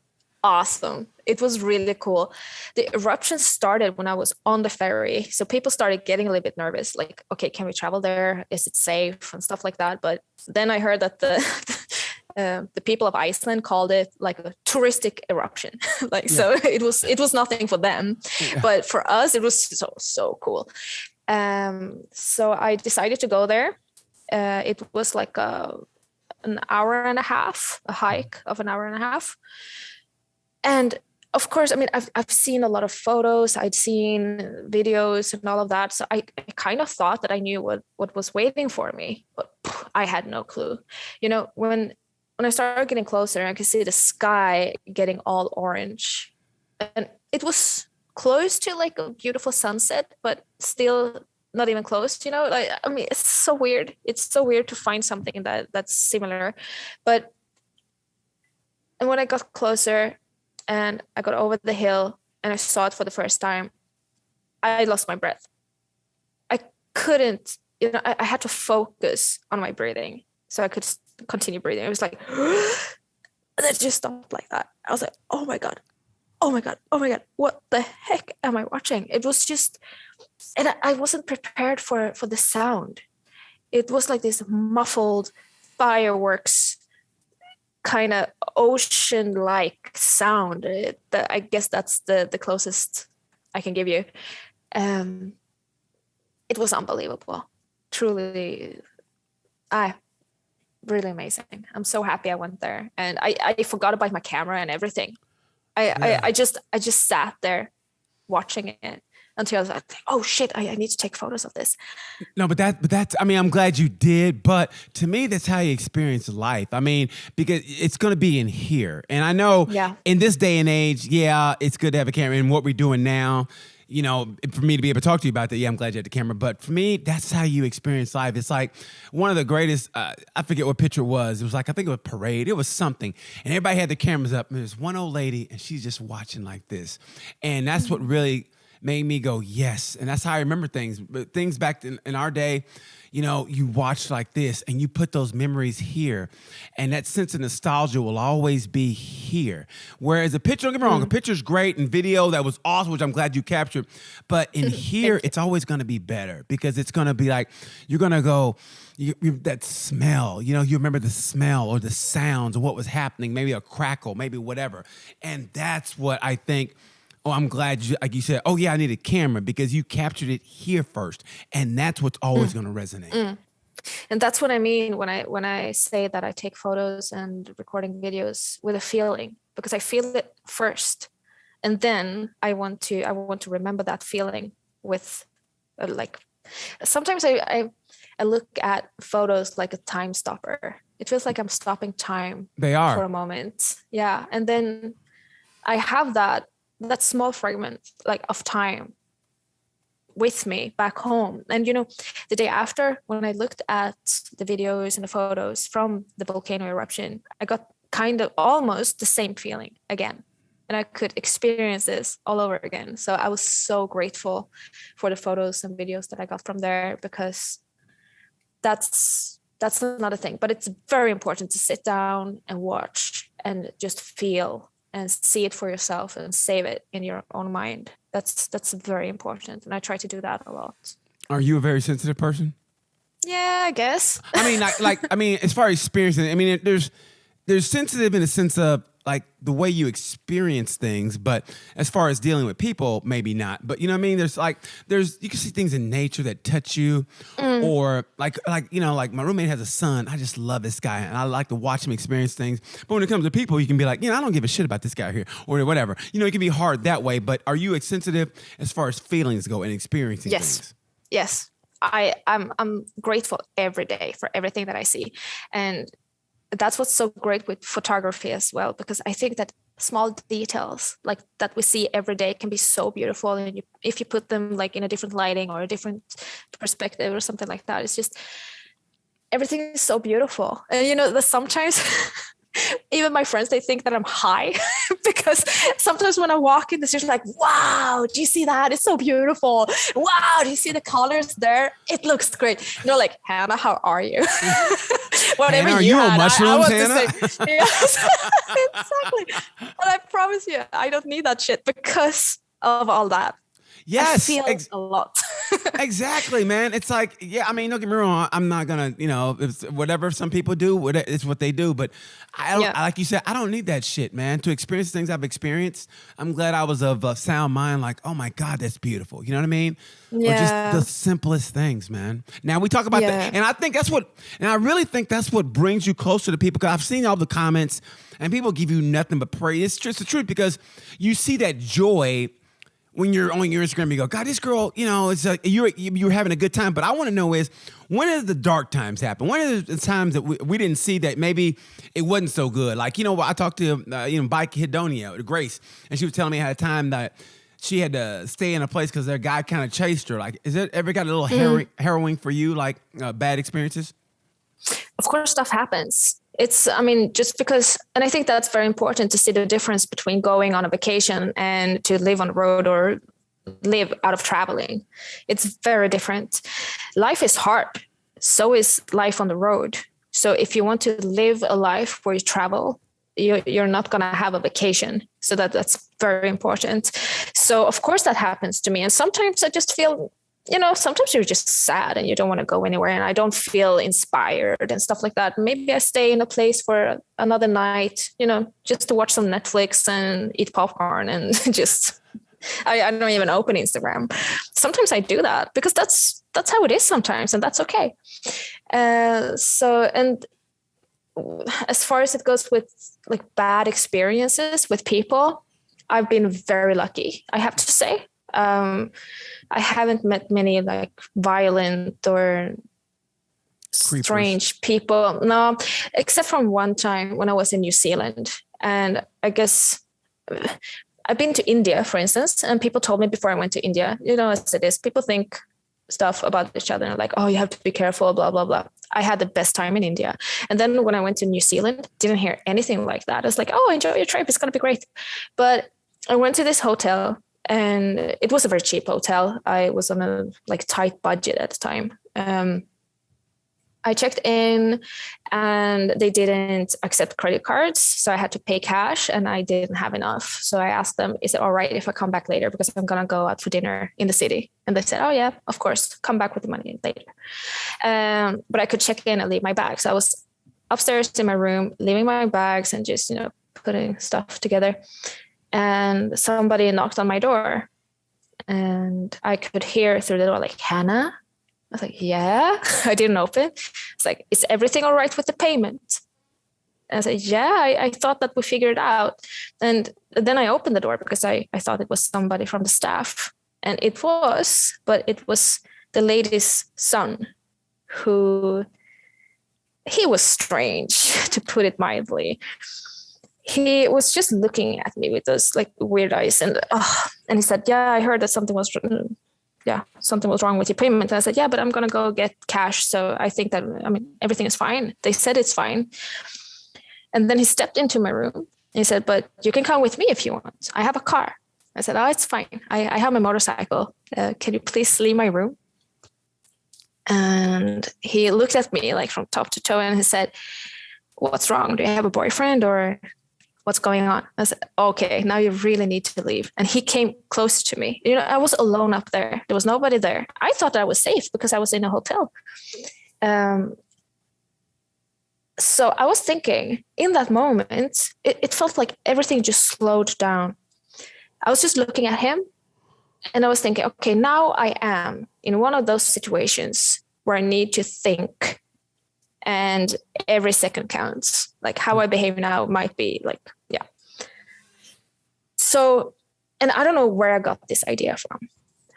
awesome. It was really cool. The eruption started when I was on the ferry. So people started getting a little bit nervous, like, okay, can we travel there? Is it safe? And stuff like that. But then I heard that the people of Iceland called it like a touristic eruption. So it was nothing for them, but for us, it was so cool. So I decided to go there. It was like an hour and a half, a hike of an hour and a half. And of course, I mean, I've seen a lot of photos, I'd seen videos and all of that. So I kind of thought that I knew what was waiting for me, but I had no clue. When I started getting closer, I could see the sky getting all orange. And it was close to like a beautiful sunset, but still not even close, it's so weird. It's so weird to find something that's similar. And when I got closer and I got over the hill and I saw it for the first time, I lost my breath. I couldn't, I had to focus on my breathing so I could continue breathing. It was like, and it just stopped like that. I was like, oh my God, what the heck am I watching? It was just, and I wasn't prepared for the sound. It was like this muffled fireworks kind of ocean-like sound. I guess that's the closest I can give you. It was unbelievable. Truly, really amazing. I'm so happy I went there, and I forgot about my camera and everything. I just sat there watching it until I was like, oh shit, I need to take photos of this. No, but that's, I mean, I'm glad you did, but to me, that's how you experience life. I mean, because it's going to be in here. And I know in this day and age, it's good to have a camera. And what we're doing now, for me to be able to talk to you about that, I'm glad you had the camera. But for me, that's how you experience life. It's like one of the greatest, I forget what picture it was. It was like, I think it was a parade. It was something. And everybody had their cameras up. And there's one old lady, and she's just watching like this. And that's what really made me go, yes. And that's how I remember things. But things back in our day, you know, you watch like this and you put those memories here. And that sense of nostalgia will always be here. Whereas a picture, don't get me wrong, a picture's great and video that was awesome, which I'm glad you captured. But in here, it's always going to be better because it's going to be like, you're going to go, that smell, you know, you remember the smell or the sounds of what was happening, maybe a crackle, maybe whatever. And that's what I think. Oh, I'm glad like you said, oh yeah, I need a camera because you captured it here first. And that's what's always going to resonate. And that's what I mean when I say that I take photos and recording videos with a feeling, because I feel it first. And then I want to remember that feeling with like, sometimes I look at photos like a time stopper. It feels like I'm stopping time. They are. For a moment. Yeah. And then I have that small fragment like of time with me back home. And, you know, the day after, when I looked at the videos and the photos from the volcano eruption, I got kind of almost the same feeling again. And I could experience this all over again. So I was so grateful for the photos and videos that I got from there, because that's another thing. But it's very important to sit down and watch and just feel and see it for yourself and save it in your own mind. That's very important. And I try to do that a lot. Are you a very sensitive person? Yeah, I guess. I mean, I mean, as far as experiencing, I mean, there's sensitive in a sense of like the way you experience things, but as far as dealing with people, maybe not. But you know what I mean? You can see things in nature that touch you, or like you know, like my roommate has a son. I just love this guy, and I like to watch him experience things. But when it comes to people, you can be like, you know, I don't give a shit about this guy here, or whatever. You know, it can be hard that way. But are you sensitive as far as feelings go and experiencing things? Yes. I'm grateful every day for everything that I see, and that's what's so great with photography as well, because I think that small details like that we see every day can be so beautiful. And if you put them like in a different lighting or a different perspective or something like that, it's just, everything is so beautiful. And you know, sometimes even my friends, they think that I'm high because sometimes when I walk in the street, like, wow, do you see that? It's so beautiful. Wow, do you see the colors there? It looks great. You know, like, Hannah, how are you? Whatever Hannah, are you on had, mushrooms, I Hannah? want to say, yes, exactly. But I promise you, I don't need that shit because of all that. Yes, I feel a lot. Exactly, man. It's like, yeah, I mean, don't get me wrong. I'm not gonna, you know, whatever some people do, it's what they do. But I don't, like you said, I don't need that shit, man. To experience things I've experienced, I'm glad I was of a sound mind. Like, oh my God, that's beautiful. You know what I mean? Yeah. Or just the simplest things, man. Now we talk about that, and I think and I really think that's what brings you closer to people. Because I've seen all the comments, and people give you nothing but praise. It's just the truth, because you see that joy. When you're on your Instagram, you go, God, this girl, you know, it's you're having a good time. But I want to know is, when does the dark times happen? When are the times that we didn't see that maybe it wasn't so good? Like, you know, I talked to, Bike Hedonia, Grace, and she was telling me at a time that she had to stay in a place because their guy kind of chased her. Like, is it ever got a little harrowing for you, like bad experiences? Of course, stuff happens. Just because, and I think that's very important to see the difference between going on a vacation and to live on the road or live out of traveling. It's very different. Life is hard. So is life on the road. So if you want to live a life where you travel, you're not going to have a vacation. So that's very important. So of course that happens to me. And sometimes I just feel, sometimes you're just sad and you don't want to go anywhere, and I don't feel inspired and stuff like that. Maybe I stay in a place for another night, just to watch some Netflix and eat popcorn and just, I don't even open Instagram. Sometimes I do that because that's how it is sometimes, and that's okay. And as far as it goes with like bad experiences with people, I've been very lucky, I have to say. I haven't met many like violent or strange people. No, except from one time when I was in New Zealand. And I guess I've been to India, for instance, and people told me before I went to India, as it is, people think stuff about each other and like, oh, you have to be careful, blah, blah, blah. I had the best time in India. And then when I went to New Zealand, didn't hear anything like that. I was like, oh, enjoy your trip. It's going to be great. But I went to this hotel and it was a very cheap hotel. I was on a like tight budget at the time. I checked in and they didn't accept credit cards. So I had to pay cash and I didn't have enough. So I asked them, is it all right if I come back later? Because I'm going to go out for dinner in the city. And they said, oh yeah, of course, come back with the money later. But I could check in and leave my bags. So I was upstairs in my room, leaving my bags and just, putting stuff together. And somebody knocked on my door and I could hear through the door, like, Hanna? I was like, yeah. I didn't open. It's like, is everything all right with the payment? And I said, yeah, I thought that we figured it out. And then I opened the door because I thought it was somebody from the staff. And it was, but it was the lady's son who, he was strange, to put it mildly. He was just looking at me with those like weird eyes and he said, yeah, I heard that something was wrong with your payment. And I said, yeah, but I'm going to go get cash. So I think that, everything is fine. They said it's fine. And then he stepped into my room and he said, but you can come with me if you want. I have a car. I said, oh, it's fine. I have my motorcycle. Can you please leave my room? And he looked at me like from top to toe and he said, what's wrong? Do you have a boyfriend or what's going on? I said, okay, now you really need to leave. And he came close to me. I was alone up there. There was nobody there. I thought I was safe because I was in a hotel. So I was thinking in that moment, it felt like everything just slowed down. I was just looking at him and I was thinking, okay, now I am in one of those situations where I need to think and every second counts. Like how I behave now might be like, yeah. So, and I don't know where I got this idea from,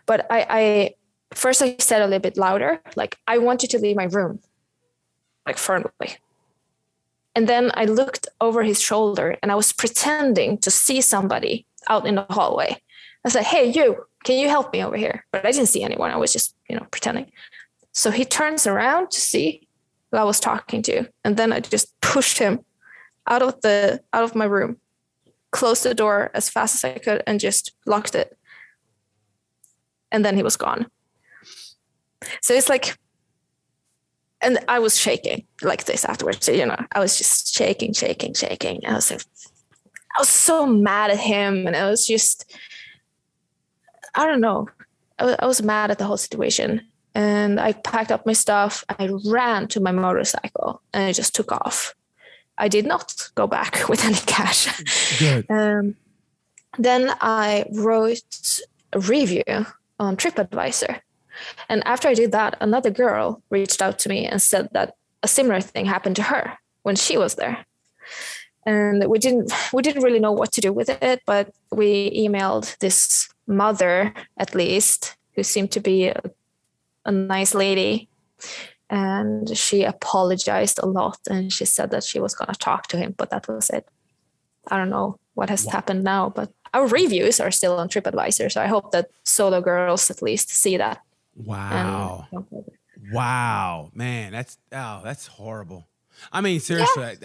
but I first I said a little bit louder, like, I want you to leave my room, like firmly. And then I looked over his shoulder and I was pretending to see somebody out in the hallway. I said, hey, you, can you help me over here? But I didn't see anyone. I was just, pretending. So he turns around to see who I was talking to. And then I just pushed him out of my room, closed the door as fast as I could and just locked it. And then he was gone. So it's like, and I was shaking like this afterwards. I was just shaking. And I was so mad at him. And I was just, I don't know. I was mad at the whole situation. And I packed up my stuff. I ran to my motorcycle and I just took off. I did not go back with any cash. Good. Then I wrote a review on TripAdvisor. And after I did that, another girl reached out to me and said that a similar thing happened to her when she was there. And we didn't really know what to do with it, but we emailed this mother, at least, who seemed to be a nice lady, and she apologized a lot and she said that she was going to talk to him, but that was it. I don't know what has happened now, but our reviews are still on TripAdvisor, so I hope that solo girls at least see that. Wow. Man, that's horrible. Seriously,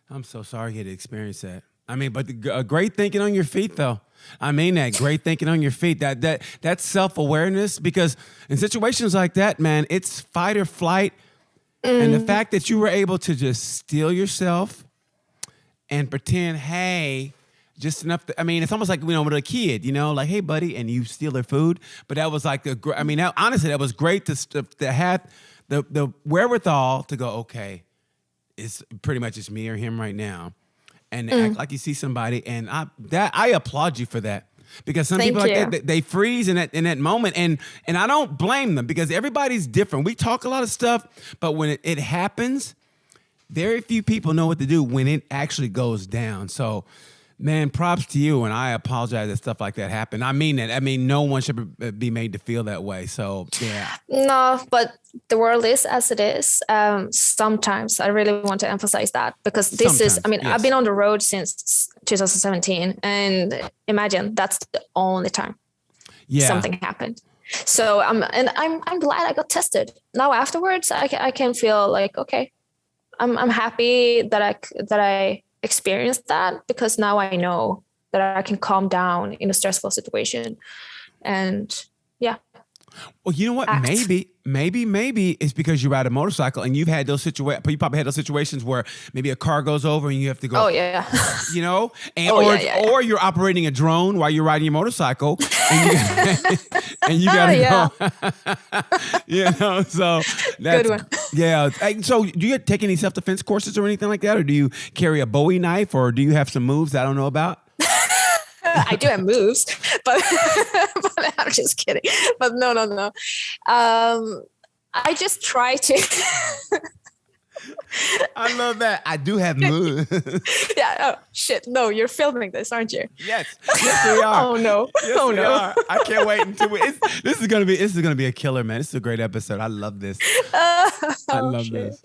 I'm so sorry you had to experience that. But great thinking on your feet, though. Great thinking on your feet. That self-awareness, because in situations like that, man, it's fight or flight. And the fact that you were able to just steel yourself and pretend, hey, just enough. It's almost like, with a kid, like, hey, buddy, and you steal their food. But that was like, honestly, that was great to have the wherewithal to go, okay, it's pretty much just me or him right now. And act like you see somebody, and I applaud you for that, because some people like that, they freeze in that moment, and I don't blame them, because everybody's different. We talk a lot of stuff, but when it happens, very few people know what to do when it actually goes down. So, man, props to you, and I apologize that stuff like that happened. I mean that. No one should be made to feel that way. So, yeah. No, but the world is as it is. Sometimes I really want to emphasize that, because yes. I've been on the road since 2017, and imagine that's the only time something happened. So I'm glad I got tested. Now afterwards, I can feel like, okay, I'm happy that I experienced that, because now I know that I can calm down in a stressful situation. And yeah. Well, you know what? Act. Maybe it's because you ride a motorcycle and you've had those situations. You probably had those situations where maybe a car goes over and you have to go. Oh yeah. You know, and or you're operating a drone while you're riding your motorcycle, and you gotta go. You know, so that's good one. Yeah. So, do you take any self-defense courses or anything like that, or do you carry a Bowie knife, or do you have some moves that I don't know about? I do have moves, but I'm just kidding. But no. I just try to. I love that. I do have moves. Yeah. Oh shit! No, you're filming this, aren't you? Yes, we are. Oh no! Yes, oh we no! are. I can't wait until this is gonna be a killer, man. This is a great episode. I love this. I love this.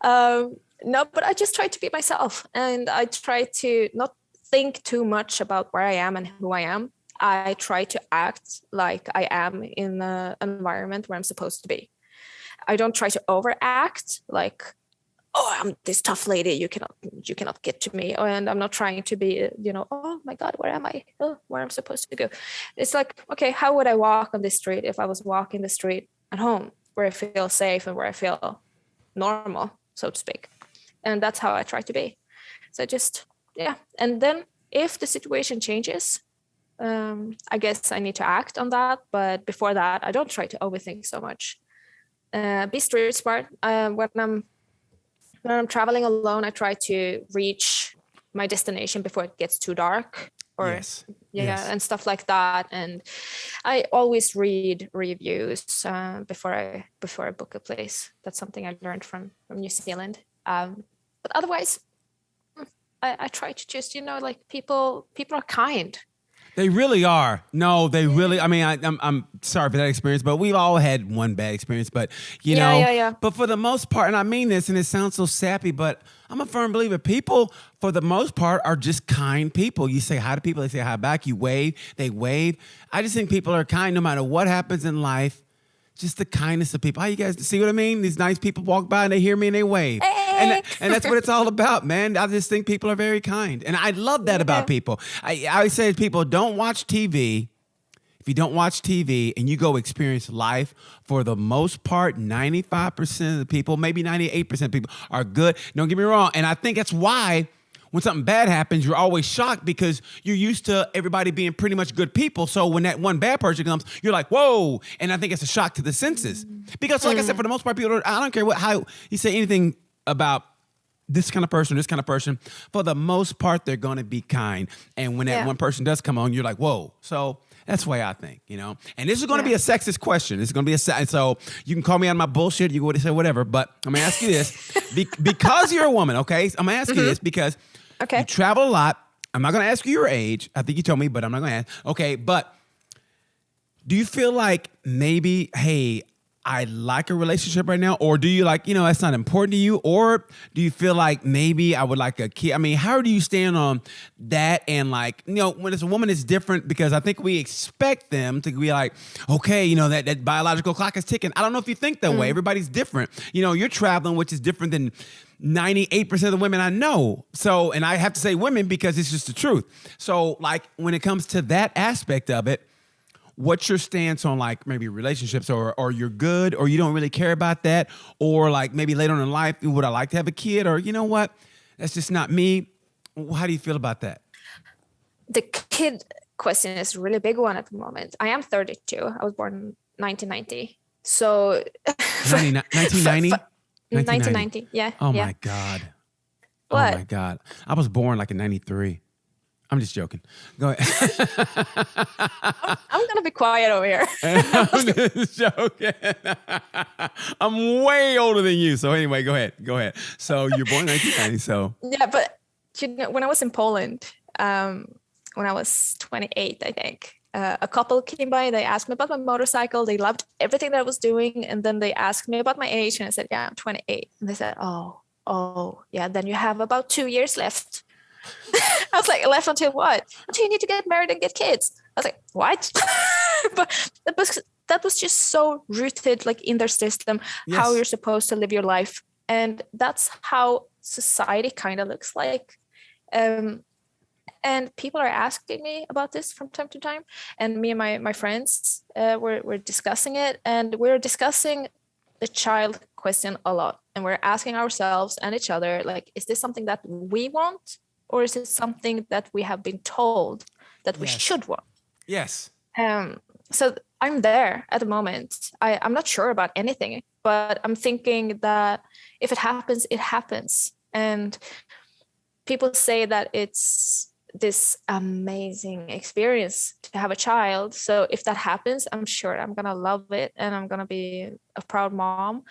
No, but I just try to be myself, and I try to not think too much about where I am and who I am. I try to act like I am in the environment where I'm supposed to be. I don't try to overact like, oh, I'm this tough lady. You cannot get to me. And I'm not trying to be, oh my God, where am I? Oh, where I'm supposed to go. It's like, okay, how would I walk on this street if I was walking the street at home, where I feel safe and where I feel normal, so to speak. And that's how I try to be. So yeah. And then if the situation changes, I guess I need to act on that. But before that, I don't try to overthink so much. Be street smart. When I'm traveling alone, I try to reach my destination before it gets too dark, or and stuff like that. And I always read reviews before I book a place. That's something I learned from New Zealand. But otherwise, I try to just like people are kind. They really are. No, they really. I mean, I'm sorry for that experience, but we've all had one bad experience. But you know, yeah. But for the most part, and I mean this, and it sounds so sappy, but I'm a firm believer. People, for the most part, are just kind people. You say hi to people, they say hi back. You wave, they wave. I just think people are kind, no matter what happens in life. Just the kindness of people. How you guys see what I mean? These nice people walk by and they hear me and they wave. Hey. And that's what it's all about, man. I just think people are very kind. And I love that about people. I always say to people, don't watch TV. If you don't watch TV and you go experience life, for the most part, 95% of the people, maybe 98% of people are good. Don't get me wrong. And I think that's why when something bad happens, you're always shocked because you're used to everybody being pretty much good people. So when that one bad person comes, you're like, whoa. And I think it's a shock to the senses. Because like I said, for the most part, people, I don't care how you say anything about this kind of person. For the most part, they're going to be kind. And when that one person does come on, you're like, whoa. So that's the way I think, And this is going to be a sexist question. This is going to be so you can call me on my bullshit. You can say whatever. But I'm going to ask you this. Because you're a woman, okay? I'm going to ask you this because you travel a lot. I'm not going to ask you your age. I think you told me, but I'm not going to ask. Okay, but do you feel like maybe, hey, I like a relationship right now? Or do you like, that's not important to you? Or do you feel like maybe I would like a kid? I mean, how do you stand on that? And like, when it's a woman, it's different because I think we expect them to be like, okay, that biological clock is ticking. I don't know if you think that way. Everybody's different. You're traveling, which is different than 98% of the women I know. So, and I have to say women because it's just the truth. So like when it comes to that aspect of it, what's your stance on like maybe relationships or you're good or you don't really care about that? Or like maybe later on in life, would I like to have a kid? Or you know what? That's just not me. How do you feel about that? The kid question is a really big one at the moment. I am 32. I was born in 1990. So 1990? 1990. Yeah. Oh my God. What? Oh my God. I was born like in 93. I'm just joking. Go ahead. I'm going to be quiet over here. I'm just joking. I'm way older than you. So anyway, go ahead. So you're born in 1990. So yeah, but when I was in Poland, when I was 28, I think, a couple came by. They asked me about my motorcycle. They loved everything that I was doing. And then they asked me about my age. And I said, yeah, I'm 28. And they said, oh, yeah, then you have about 2 years left. I was like, left until what? Until you need to get married and get kids. I was like, what? But that was just so rooted like in their system, how you're supposed to live your life. And that's how society kind of looks like. And people are asking me about this from time to time. And me and my friends, we're discussing it. And we're discussing the child question a lot. And we're asking ourselves and each other, like, is this something that we want? Or is it something that we have been told that we should want? Yes. So I'm there at the moment. I'm not sure about anything, but I'm thinking that if it happens, it happens. And people say that it's this amazing experience to have a child. So if that happens, I'm sure I'm going to love it and I'm going to be a proud mom.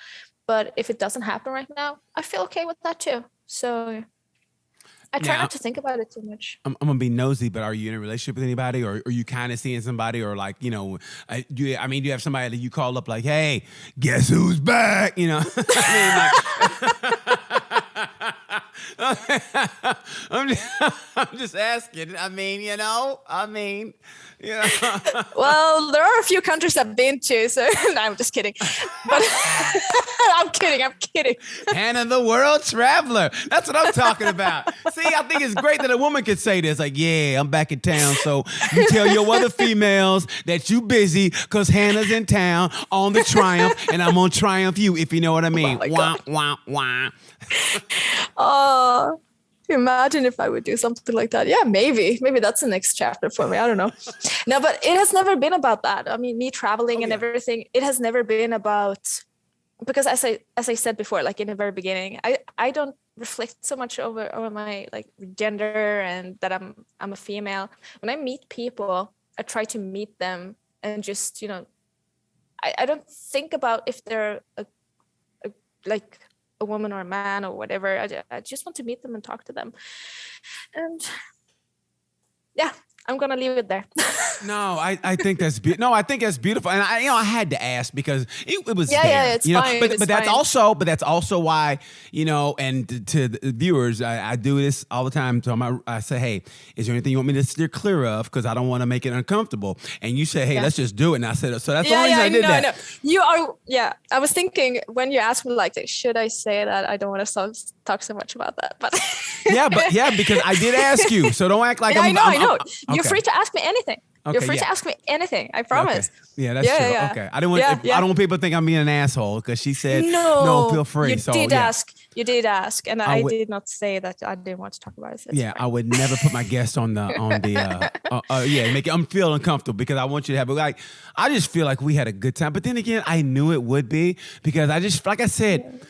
But if it doesn't happen right now, I feel okay with that too. So I try not to think about it too much. I'm gonna be nosy, but are you in a relationship with anybody, or are you kind of seeing somebody, or like, you know, do you have somebody that you call up like, hey, guess who's back? You know, I'm just asking. Well, there are a few countries I've been to, so no, I'm just kidding. But I'm kidding. Hanna, the world traveler. That's what I'm talking about. See, I think it's great that a woman could say this. Like, yeah, I'm back in town. So you tell your other females that you busy because Hannah's in town on the Triumph, and I'm on Triumph U, if you know what I mean. Wah, wah, wah. Oh, imagine if I would do something like that. Yeah, maybe that's the next chapter for me. I don't know. No, but it has never been about that. I mean, me traveling and everything, it has never been about, because as I said before, like in the very beginning, I don't reflect so much over my like gender and that I'm a female. When I meet people, I try to meet them and just, you know, I don't think about if they're like a woman or a man or whatever. I just want to meet them and talk to them. And yeah, I'm gonna leave it there. No, I think that's I think that's beautiful, and I had to ask because it was it's fine. But that's also why, you know, and to the viewers, I do this all the time. So I say, hey, is there anything you want me to steer clear of, because I don't want to make it uncomfortable? And you say, hey, let's just do it. And I said, so that's the only reason I did that. No. You are, I was thinking when you asked me, like, should I say that? I don't want to talk so much about that, but because I did ask you, so don't act like I know. Okay. You're free to ask me anything. Okay, You're free to ask me anything. I promise. Okay. Yeah, that's true. Yeah. Okay. I don't want people to think I'm being an asshole, because she said, no, feel free. You did ask. And I did not say that I didn't want to talk about it. Yeah, I would never put my guest on the make it, I'm feeling uncomfortable, because I want you to have it. Like, I just feel like we had a good time. But then again, I knew it would be, because I just, like I said,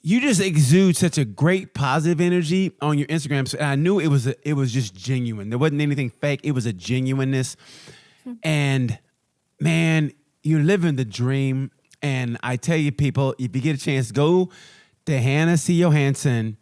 you just exude such a great positive energy on your Instagram. So I knew it was just genuine. There wasn't anything fake. It was a genuineness. And man, you're living the dream. And I tell you, people, if you get a chance, go to Hanna C. Johansson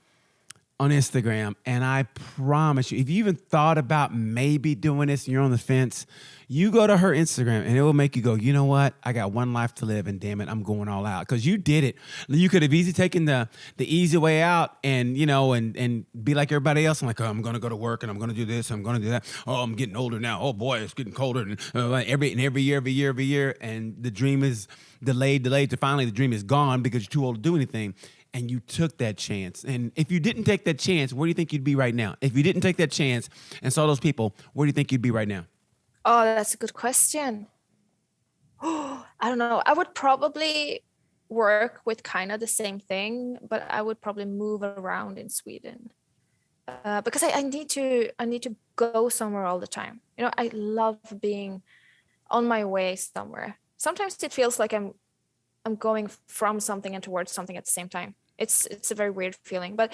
on Instagram. And I promise you, if you even thought about maybe doing this and you're on the fence, you go to her Instagram and it will make you go, you know what? I got one life to live, and damn it, I'm going all out. Because you did it. You could have easily taken the easy way out and, you know, and be like everybody else. I'm like, oh, I'm going to go to work and I'm going to do this. I'm going to do that. Oh, I'm getting older now. Oh boy, it's getting colder. And every year. And the dream is delayed to finally the dream is gone because you're too old to do anything. And you took that chance. And if you didn't take that chance, where do you think you'd be right now? If you didn't take that chance and saw those people, where do you think you'd be right now? Oh, that's a good question. I don't know. I would probably work with kind of the same thing, but I would probably move around in Sweden because I need to go somewhere all the time. You know, I love being on my way somewhere. Sometimes it feels like I'm going from something and towards something at the same time. It's a very weird feeling, but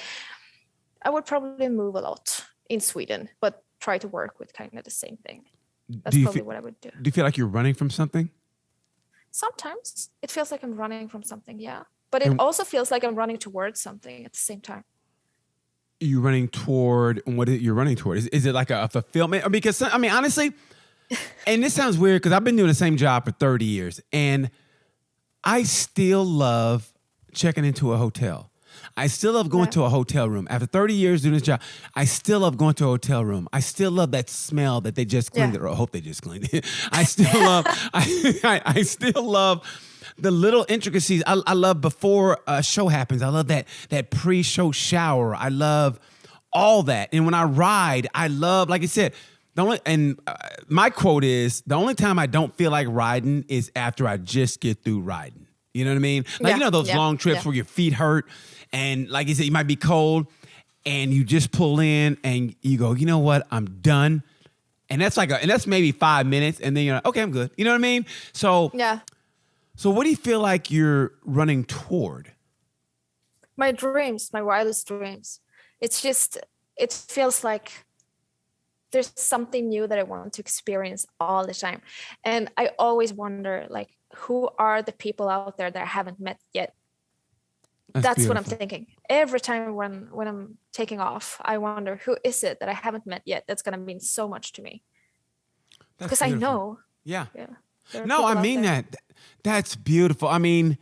I would probably move a lot in Sweden, but try to work with kind of the same thing. That's probably what I would do. Do you feel like you're running from something? Sometimes it feels like I'm running from something, yeah. But it also feels like I'm running towards something at the same time. You're running toward, and what you're running toward? Is it like a fulfillment? Or because, I mean, honestly, and this sounds weird because I've been doing the same job for 30 years, and I still love checking into a hotel. I still love going to a hotel room. After 30 years doing this job, I still love going to a hotel room. I still love that smell that they just cleaned it, or I hope they just cleaned it. I still love, I still love the little intricacies. I love before a show happens. I love that pre-show shower. I love all that. And when I ride, I love, like I said, my quote is, the only time I don't feel like riding is after I just get through riding. You know what I mean? Like, you know, those long trips where your feet hurt and like you said, you might be cold and you just pull in and you go, you know what? I'm done. And that's and that's maybe 5 minutes. And then you're like, okay, I'm good. You know what I mean? So, so what do you feel like you're running toward? My dreams, my wildest dreams. It's just, it feels like there's something new that I want to experience all the time. And I always wonder, like, who are the people out there that I haven't met yet? That's what I'm thinking. Every time when I'm taking off, I wonder, who is it that I haven't met yet that's going to mean so much to me? Because I know. Yeah. No, I mean that. That's beautiful. I mean,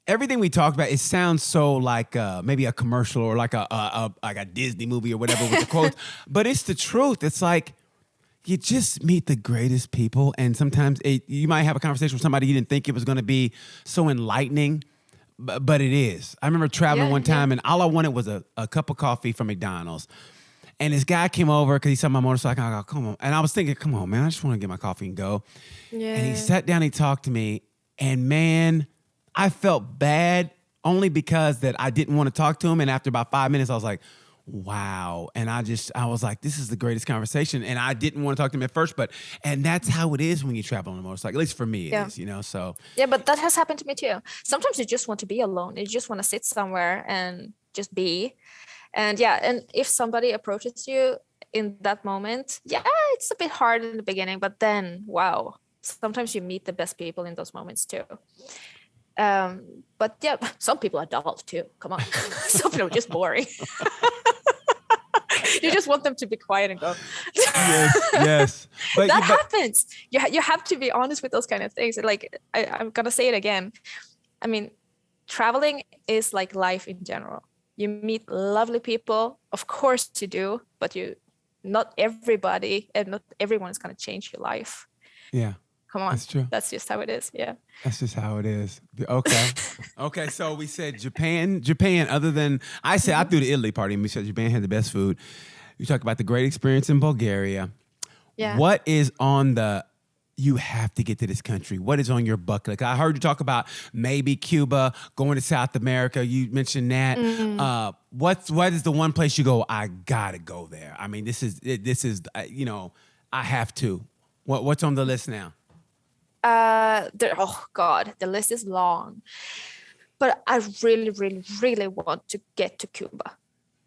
everything we talked about, it sounds so like maybe a commercial or like a Disney movie or whatever with the quotes, but it's the truth. It's like you just meet the greatest people, and sometimes you might have a conversation with somebody you didn't think it was going to be so enlightening, but it is. I remember traveling one time, and all I wanted was a cup of coffee from McDonald's. And this guy came over because he saw my motorcycle. I go, come on. And I was thinking, come on, man, I just want to get my coffee and go. Yeah. And he sat down, he talked to me, and man, I felt bad only because that I didn't want to talk to him. And after about 5 minutes, I was like, wow. And I was like, this is the greatest conversation. And I didn't want to talk to him at first, and that's how it is when you travel on a motorcycle. At least for me, it is, you know, so. Yeah, but that has happened to me too. Sometimes you just want to be alone. You just want to sit somewhere and just be. And and if somebody approaches you in that moment, it's a bit hard in the beginning, but then, wow, sometimes you meet the best people in those moments too. But some people are dull too. Come on. Some people are just boring. You just want them to be quiet and go. Yes. But that happens. You have to be honest with those kind of things. Like I'm gonna say it again. I mean, traveling is like life in general. You meet lovely people, of course you do, but not everybody and not everyone is gonna change your life. Yeah. Come on. That's true. That's just how it is. Yeah. That's just how it is. Okay. Okay. So we said Japan, other than, I threw the Italy party and we said Japan had the best food. You talked about the great experience in Bulgaria. Yeah. What is on you have to get to this country? What is on your bucket list? I heard you talk about maybe Cuba, going to South America. You mentioned that. What is the one place you go, I gotta go there? I mean, this is I have to. What's on the list now? The list is long, but I really, really, really want to get to Cuba,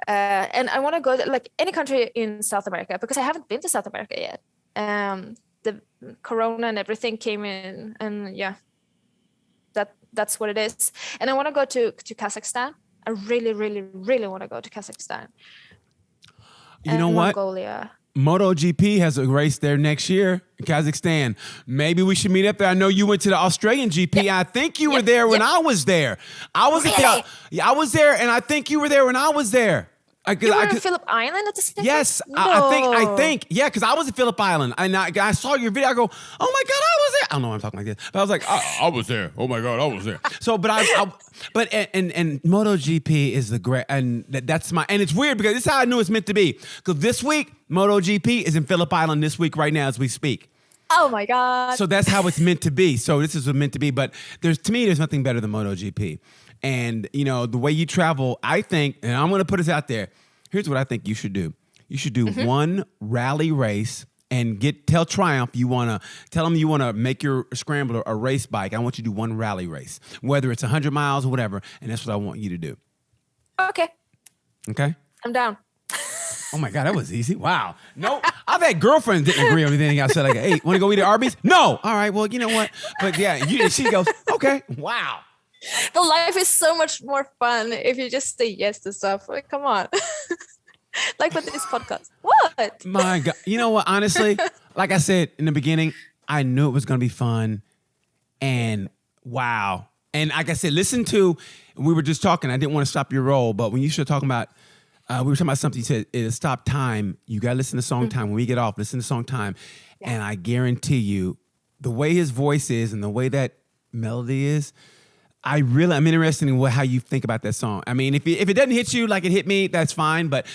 and I want to go to, like, any country in South America, because I haven't been to South America yet. The Corona and everything came in, and that's what it is. And I want to go to Kazakhstan. I really, really, really want to go to Kazakhstan. You know what? Mongolia. MotoGP has a race there next year in Kazakhstan. Maybe we should meet up there. I know you went to the Australian GP. Yep. I think you were there when I was there. I was I was there, and I think you were there when I was there. You were in Phillip Island at the same time? Yes, no. I think, because I was in Phillip Island, and I saw your video. I go, oh my God, I was there. I don't know why I'm talking like this, but I was like, I was there. Oh my God, I was there. So, but and MotoGP is the great, and that's and it's weird because this is how I knew it's meant to be. Because this week, MotoGP is in Phillip Island this week right now as we speak. Oh my God. So that's how it's meant to be. So this is meant to be, but to me, there's nothing better than MotoGP. And, the way you travel, I think, and I'm going to put this out there. Here's what I think you should do. You should do one rally race and tell Triumph tell them you want to make your scrambler a race bike. I want you to do one rally race, whether it's 100 miles or whatever. And that's what I want you to do. Okay. Okay? I'm down. Oh my God, that was easy. Wow. No, I've had girlfriends that didn't agree on anything I said. Like, hey, want to go eat at Arby's? No. All right, well, you know what? But yeah, she goes, okay. Wow. The life is so much more fun if you just say yes to stuff. Like, come on. Like with this podcast. What? My God. You know what? Honestly, like I said in the beginning, I knew it was going to be fun. And wow. And like I said, we were just talking. I didn't want to stop your roll, but when you started talking about, we were talking about something, you said, it'll stop time. You got to listen to song time. When we get off, listen to song time. Yeah. And I guarantee you, the way his voice is and the way that melody is, I'm interested in how you think about that song. I mean, if it doesn't hit you like it hit me, that's fine. But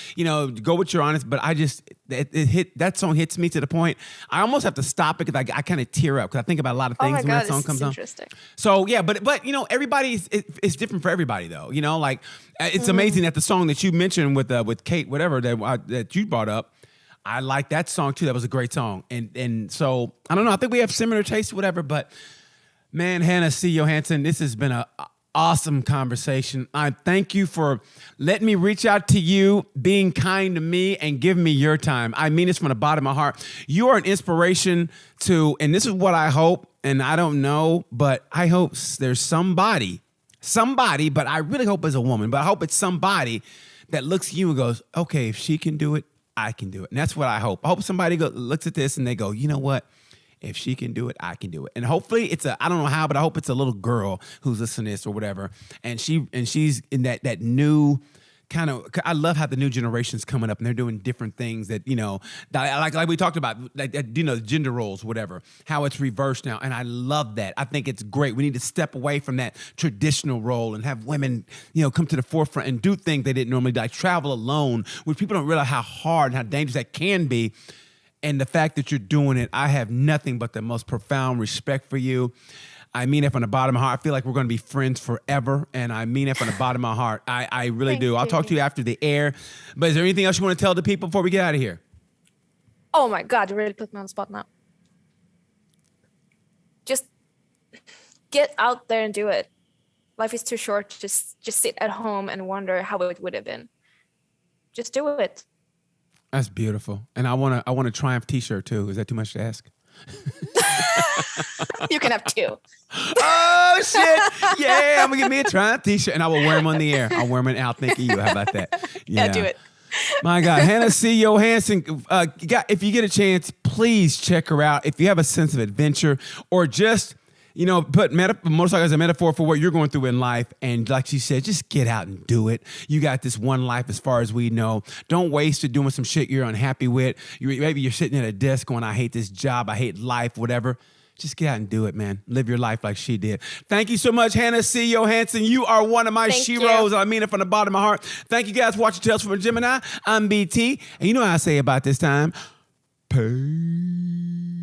go with your honest. But that song hits me to the point I almost have to stop it because I kind of tear up because I think about a lot of things when that song comes on. Interesting. So yeah, but everybody's it's different for everybody though. It's amazing that the song that you mentioned with Kate, whatever that you brought up. I like that song too. That was a great song. And so I don't know. I think we have similar tastes, whatever. But man, Hanna C. Johansson, this has been an awesome conversation. I thank you for letting me reach out to you, being kind to me, and giving me your time. I mean this from the bottom of my heart. You are an inspiration to, and this is what I hope, and I don't know, but I hope there's somebody, but I really hope it's a woman, but I hope it's somebody that looks at you and goes, okay, if she can do it, I can do it. And that's what I hope. I hope somebody looks at this and they go, you know what? If she can do it, I can do it. And hopefully I don't know how, but I hope it's a little girl who's listening to this or whatever. And she's in that new kind of, I love how the new generation's coming up and they're doing different things that, like we talked about, gender roles, whatever, how it's reversed now. And I love that. I think it's great. We need to step away from that traditional role and have women, come to the forefront and do things they didn't normally do. Like travel alone, which people don't realize how hard and how dangerous that can be. And the fact that you're doing it, I have nothing but the most profound respect for you. I mean it from the bottom of my heart. I feel like we're going to be friends forever. And I mean it from the bottom of my heart. I really do. I'll talk to you after the air. But is there anything else you want to tell the people before we get out of here? Oh my God, you really put me on the spot now. Just get out there and do it. Life is too short. Just sit at home and wonder how it would have been. Just do it. That's beautiful. And I want a Triumph t-shirt too. Is that too much to ask? You can have two. Oh shit. Yeah, I'm gonna get me a Triumph t-shirt and I will wear them on the air. I'll wear them and I'll think of you. How about that? Yeah, do it. My God, Hanna C. Johansson, if you get a chance, please check her out. If you have a sense of adventure or just put motorcycle as a metaphor for what you're going through in life. And like she said, just get out and do it. You got this one life as far as we know. Don't waste it doing some shit you're unhappy with. Maybe you're sitting at a desk going, I hate this job. I hate life, whatever. Just get out and do it, man. Live your life like she did. Thank you so much, Hanna C. Johansson. You are one of my sheroes. I mean it from the bottom of my heart. Thank you guys for watching Tales from a Gemini. I'm BT. And you know how I say about this time. Peace.